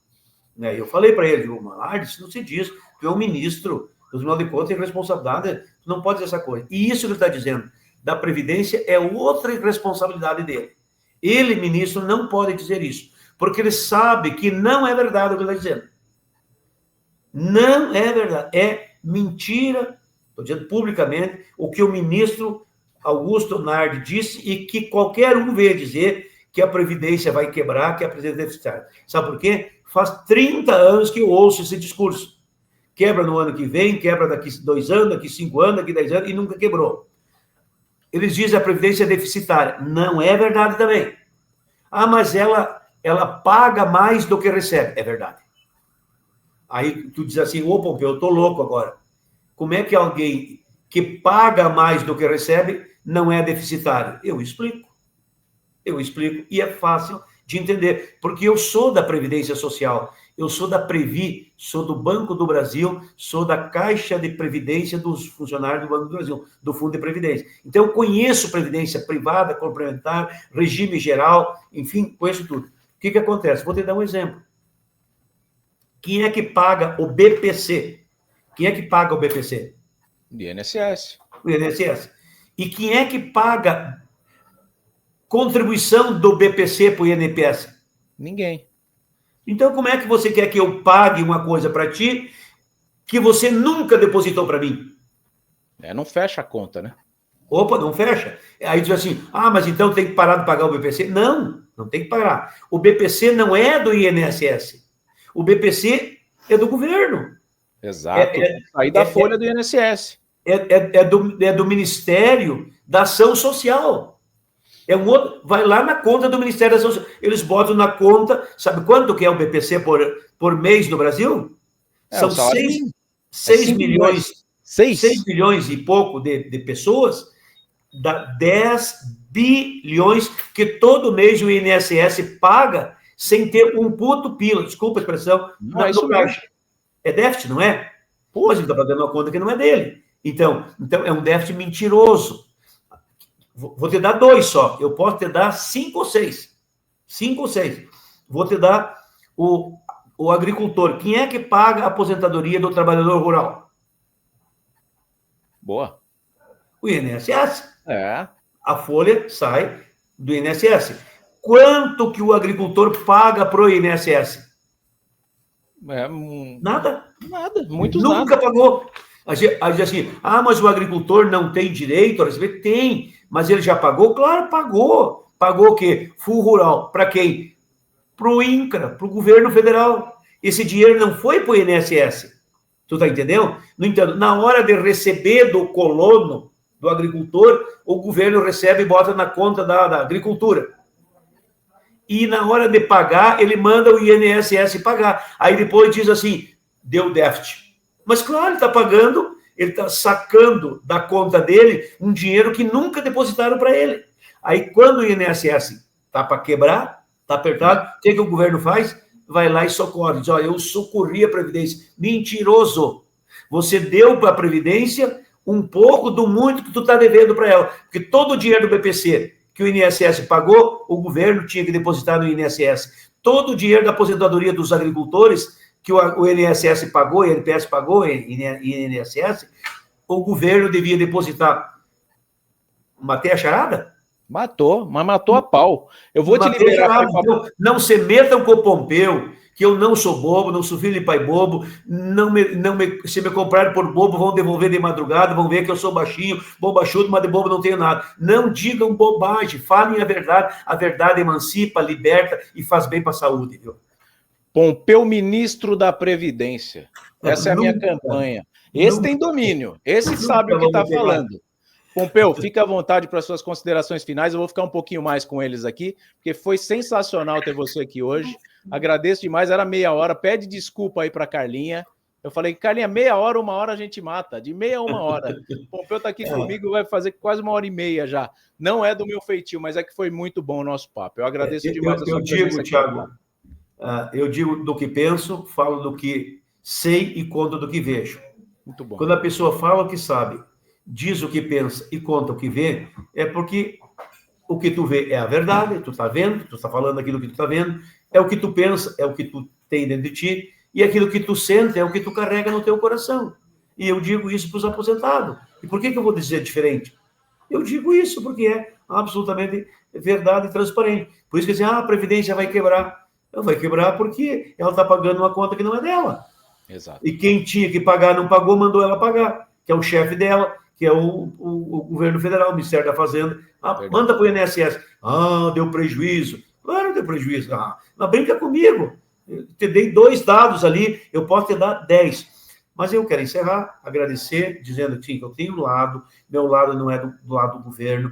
Eu falei para ele, Nardes, não se diz, tu é um ministro, no final de contas, tem responsabilidade, tu não pode dizer essa coisa. E isso que ele está dizendo da Previdência é outra irresponsabilidade dele. Ele, ministro, não pode dizer isso, porque ele sabe que não é verdade o que ele está dizendo. Não é verdade, é mentira, estou dizendo publicamente, o que o ministro Augusto Nardes disse e que qualquer um veio dizer que a Previdência vai quebrar, que a Previdência é deficitária. Sabe por quê? Faz 30 anos que eu ouço esse discurso. Quebra no ano que vem, quebra daqui 2 anos, daqui 5 anos, daqui 10 anos, e nunca quebrou. Eles dizem que a Previdência é deficitária. Não é verdade também. Mas ela paga mais do que recebe. É verdade. Aí tu diz assim, Pompeu, eu estou louco agora. Como é que alguém que paga mais do que recebe não é deficitário? Eu explico, e é fácil de entender, porque eu sou da Previdência Social, eu sou da Previ, sou do Banco do Brasil, sou da Caixa de Previdência dos funcionários do Banco do Brasil, do Fundo de Previdência. Então, eu conheço Previdência privada, complementar, regime geral, enfim, conheço tudo. O que acontece? Vou te dar um exemplo. Quem é que paga o BPC? Quem é que paga o BPC? O INSS. O INSS. E quem é que paga contribuição do BPC para o INPS? Ninguém. Então, como é que você quer que eu pague uma coisa para ti que você nunca depositou para mim? Não fecha a conta, né? Não fecha. Aí diz assim, mas então tem que parar de pagar o BPC? Não tem que parar. O BPC não é do INSS. O BPC é do governo. Exato. Aí da folha do INSS. É do Ministério da Ação Social. Vai lá na conta do Ministério da Ação Social. Eles botam na conta, sabe quanto que é o BPC por mês no Brasil? São 6 milhões. 6 milhões e pouco de pessoas, dá 10 bilhões que todo mês o INSS paga sem ter um puto pila, desculpa a expressão, no caixa. É déficit, não é? Mas ele está pagando uma conta que não é dele. Então é um déficit mentiroso. Vou te dar 2 só. Eu posso te dar 5 ou 6. 5 ou 6. Vou te dar o agricultor. Quem é que paga a aposentadoria do trabalhador rural? Boa. O INSS. A folha sai do INSS. Quanto que o agricultor paga para o INSS? Nada. Nunca pagou. A gente assim, mas o agricultor não tem direito a receber? Tem, mas ele já pagou? Claro, pagou. Pagou o quê? Fundo Rural. Para quem? Para o INCRA, para o governo federal. Esse dinheiro não foi para o INSS. Tu tá entendendo? No entanto, na hora de receber do colono, do agricultor, o governo recebe e bota na conta da agricultura. E na hora de pagar, ele manda o INSS pagar. Aí depois diz assim, deu déficit. Mas claro, ele está pagando, ele está sacando da conta dele um dinheiro que nunca depositaram para ele. Aí quando o INSS está para quebrar, está apertado, o que o governo faz? Vai lá e socorre. Diz, eu socorri a Previdência. Mentiroso. Você deu para a Previdência um pouco do muito que tu está devendo para ela. Porque todo o dinheiro do BPC que o INSS pagou, o governo tinha que depositar no INSS. Todo o dinheiro da aposentadoria dos agricultores que o INSS pagou, o INPS pagou, e INSS, o governo devia depositar. Matei a charada? Matou, mas matou a pau. Eu vou te liberar. Então, não se metam com o Pompeu, que eu não sou bobo, não sou filho de pai bobo, se me comprarem por bobo, vão devolver de madrugada, vão ver que eu sou baixinho, bobachudo, mas de bobo não tenho nada. Não digam bobagem, falem a verdade emancipa, liberta e faz bem para a saúde, viu? Pompeu, ministro da Previdência. Essa é a minha campanha. Esse tem domínio, esse sabe o que está falando. Pompeu, fica à vontade para suas considerações finais. Eu vou ficar um pouquinho mais com eles aqui, porque foi sensacional ter você aqui hoje. Agradeço demais, era meia hora. Pede desculpa aí para Carlinha. Eu falei, Carlinha, meia hora, 1 hora a gente mata. De meia a 1 hora. O Pompeu está aqui comigo, vai fazer quase 1h30 já. Não é do meu feitio, mas é que foi muito bom o nosso papo. Eu agradeço demais a sua presença aqui. Thiago, eu digo do que penso, falo do que sei e conto do que vejo. Muito bom. Quando a pessoa fala o que sabe, diz o que pensa e conta o que vê, é porque o que tu vê é a verdade, tu está vendo, tu está falando aquilo que tu está vendo, é o que tu pensa, é o que tu tem dentro de ti, e aquilo que tu sente é o que tu carrega no teu coração. E eu digo isso para os aposentados. E por que eu vou dizer diferente? Eu digo isso porque é absolutamente verdade e transparente. Por isso que dizem, a Previdência vai quebrar. Ela vai quebrar porque ela está pagando uma conta que não é dela. Exato. E quem tinha que pagar não pagou, mandou ela pagar, que é o chefe dela, que é o governo federal, o Ministério da Fazenda. Manda para o INSS. Deu prejuízo. Claro, deu prejuízo. Não brinca comigo. Eu te dei 2 dados ali, eu posso te dar 10. Mas eu quero encerrar, agradecer, dizendo que eu tenho lado, meu lado não é do lado do governo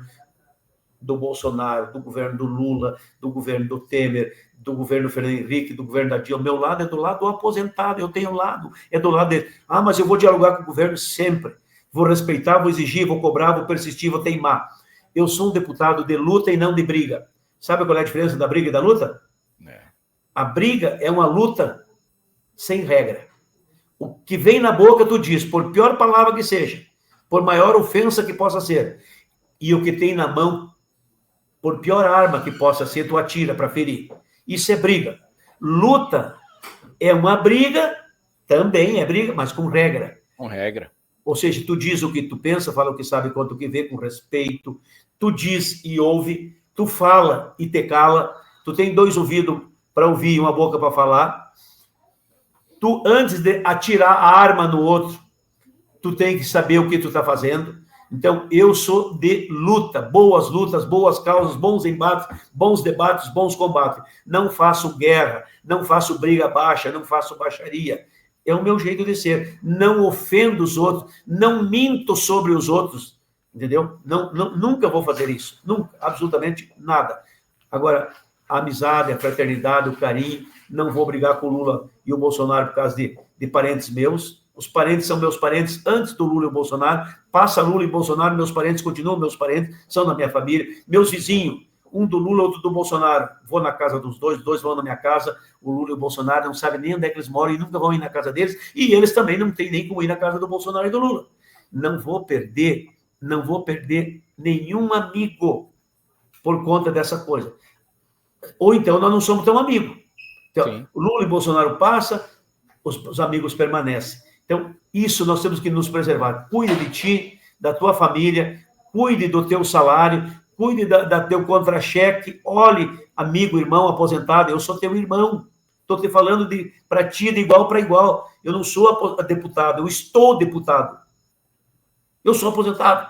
do Bolsonaro, do governo do Lula, do governo do Temer, do governo Fernando Henrique, do governo da Dilma. Meu lado é do lado do aposentado, eu tenho lado, é do lado dele. Mas eu vou dialogar com o governo sempre. Vou respeitar, vou exigir, vou cobrar, vou persistir, vou teimar. Eu sou um deputado de luta e não de briga. Sabe qual é a diferença da briga e da luta? A briga é uma luta sem regra. O que vem na boca, tu diz, por pior palavra que seja, por maior ofensa que possa ser, e o que tem na mão, por pior arma que possa ser, tu atira para ferir. Isso é briga. Luta é uma briga, também é briga, mas com regra. Com regra. Ou seja, tu diz o que tu pensa, fala o que sabe, conta o que vê, com respeito. Tu diz e ouve, tu fala e te cala. Tu tem 2 ouvidos para ouvir e 1 boca para falar. Tu, antes de atirar a arma no outro, tu tem que saber o que tu está fazendo. Então, eu sou de luta, boas causas, bons embates, bons debates, bons combates. Não faço guerra, não faço briga baixa, não faço baixaria. É o meu jeito de ser. Não ofendo os outros, não minto sobre os outros, entendeu? Nunca vou fazer isso, nunca, absolutamente nada. Agora, a amizade, a fraternidade, o carinho, não vou brigar com o Lula e o Bolsonaro por causa de parentes meus. Os parentes são meus parentes antes do Lula e o Bolsonaro. Passa Lula e Bolsonaro, meus parentes continuam meus parentes, são da minha família. Meus vizinhos, um do Lula, outro do Bolsonaro. Vou na casa dos dois, 2 vão na minha casa. O Lula e o Bolsonaro não sabem nem onde é que eles moram e nunca vão ir na casa deles. E eles também não têm nem como ir na casa do Bolsonaro e do Lula. Não vou perder nenhum amigo por conta dessa coisa. Ou então nós não somos tão amigos. Então, o Lula e o Bolsonaro passam, os amigos permanecem. Então, isso nós temos que nos preservar. Cuide de ti, da tua família, cuide do teu salário, cuide da teu contra-cheque. Olhe, amigo, irmão, aposentado, eu sou teu irmão. Estou te falando para ti de igual para igual. Eu não sou deputado, eu estou deputado. Eu sou aposentado,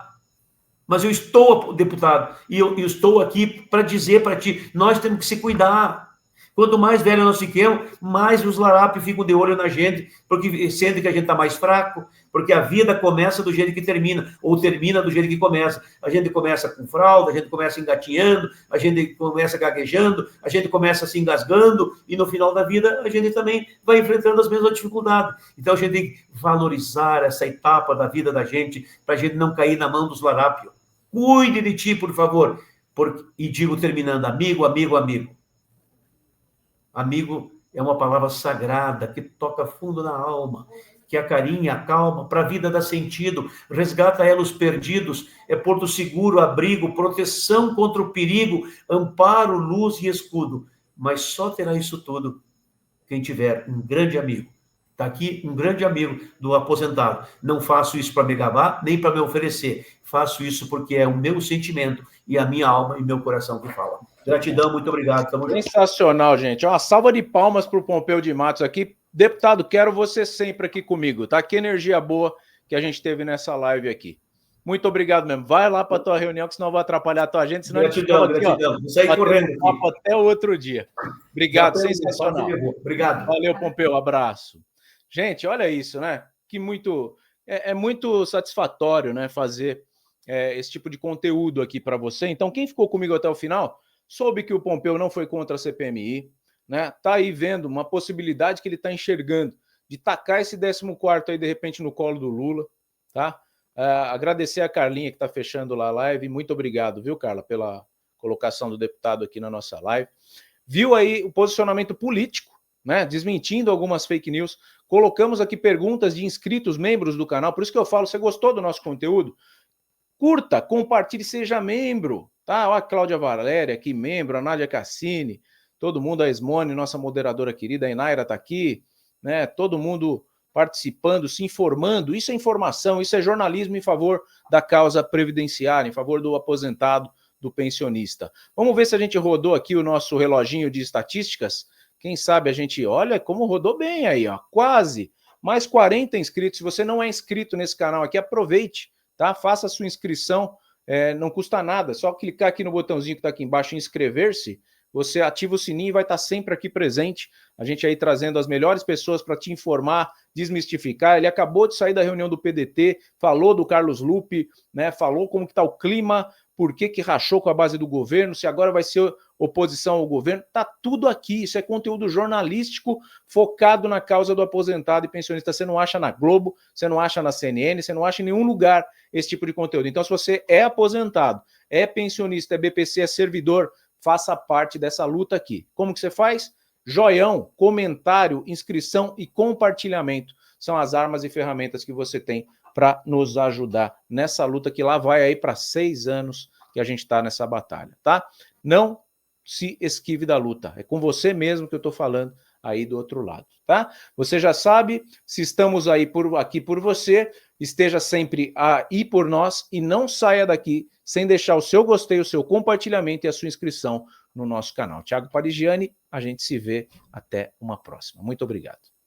mas eu estou deputado. E eu estou aqui para dizer para ti, nós temos que se cuidar. Quanto mais velho nós ficamos, mais os larápios ficam de olho na gente, porque sentem que a gente está mais fraco, porque a vida começa do jeito que termina, ou termina do jeito que começa. A gente começa com fralda, a gente começa engatinhando, a gente começa gaguejando, a gente começa se engasgando, e no final da vida a gente também vai enfrentando as mesmas dificuldades. Então a gente tem que valorizar essa etapa da vida da gente, para a gente não cair na mão dos larápios. Cuide de ti, por favor. E digo terminando, amigo, amigo, amigo. Amigo é uma palavra sagrada que toca fundo na alma, que acarinha, acalma, para a vida dá sentido, resgata ela os perdidos, é porto seguro, abrigo, proteção contra o perigo, amparo, luz e escudo. Mas só terá isso tudo quem tiver um grande amigo. Está aqui um grande amigo do aposentado. Não faço isso para me gabar, nem para me oferecer. Faço isso porque é o meu sentimento e a minha alma e meu coração que falam. Gratidão, muito obrigado. Tamo junto. Sensacional, gente. Uma salva de palmas para o Pompeu de Matos aqui. Deputado, quero você sempre aqui comigo, tá? Que energia boa que a gente teve nessa live aqui. Muito obrigado mesmo. Vai lá para a tua reunião, que senão eu vou atrapalhar a tua gente. Senão gratidão, aqui, gratidão. Vou sair correndo aqui. Até outro dia. Obrigado, sensacional. Obrigado. Valeu, Pompeu. Abraço. Gente, olha isso, né? Que muito... É muito satisfatório, né? Fazer esse tipo de conteúdo aqui para você. Então, quem ficou comigo até o final, soube que o Pompeu não foi contra a CPMI, né? Tá aí vendo uma possibilidade que ele está enxergando de tacar esse 14º aí, de repente, no colo do Lula, tá? Agradecer a Carlinha que está fechando lá a live. Muito obrigado, viu, Carla, pela colocação do deputado aqui na nossa live. Viu aí o posicionamento político, né? Desmentindo algumas fake news. Colocamos aqui perguntas de inscritos, membros do canal. Por isso que eu falo, você gostou do nosso conteúdo? Curta, compartilhe, seja membro, tá? Olha a Cláudia Valéria aqui, membro, a Nádia Cassini, todo mundo, a Esmone, nossa moderadora querida, a Inaira está aqui, né? Todo mundo participando, se informando. Isso é informação, isso é jornalismo em favor da causa previdenciária, em favor do aposentado, do pensionista. Vamos ver se a gente rodou aqui o nosso reloginho de estatísticas. Quem sabe a gente, olha como rodou bem aí, ó, quase. Mais 40 inscritos. Se você não é inscrito nesse canal aqui, aproveite, tá? Faça a sua inscrição, não custa nada. É só clicar aqui no botãozinho que está aqui embaixo, inscrever-se. Você ativa o sininho e vai estar sempre aqui presente. A gente aí trazendo as melhores pessoas para te informar, desmistificar. Ele acabou de sair da reunião do PDT, falou do Carlos Lupe, né? Falou como que está o clima, por que rachou com a base do governo, se agora vai ser oposição ao governo. Está tudo aqui. Isso é conteúdo jornalístico focado na causa do aposentado e pensionista. Você não acha na Globo, você não acha na CNN, você não acha em nenhum lugar esse tipo de conteúdo. Então, se você é aposentado, é pensionista, é BPC, é servidor, faça parte dessa luta aqui. Como que você faz? Joião, comentário, inscrição e compartilhamento. São as armas e ferramentas que você tem para nos ajudar nessa luta que lá vai aí para 6 anos que a gente está nessa batalha, tá? Não se esquive da luta. É com você mesmo que eu estou falando aí do outro lado, tá? Você já sabe, se estamos aí aqui por você, esteja sempre aí por nós e não saia daqui sem deixar o seu gostei, o seu compartilhamento e a sua inscrição no nosso canal. Thiago Parigiani, a gente se vê até uma próxima. Muito obrigado.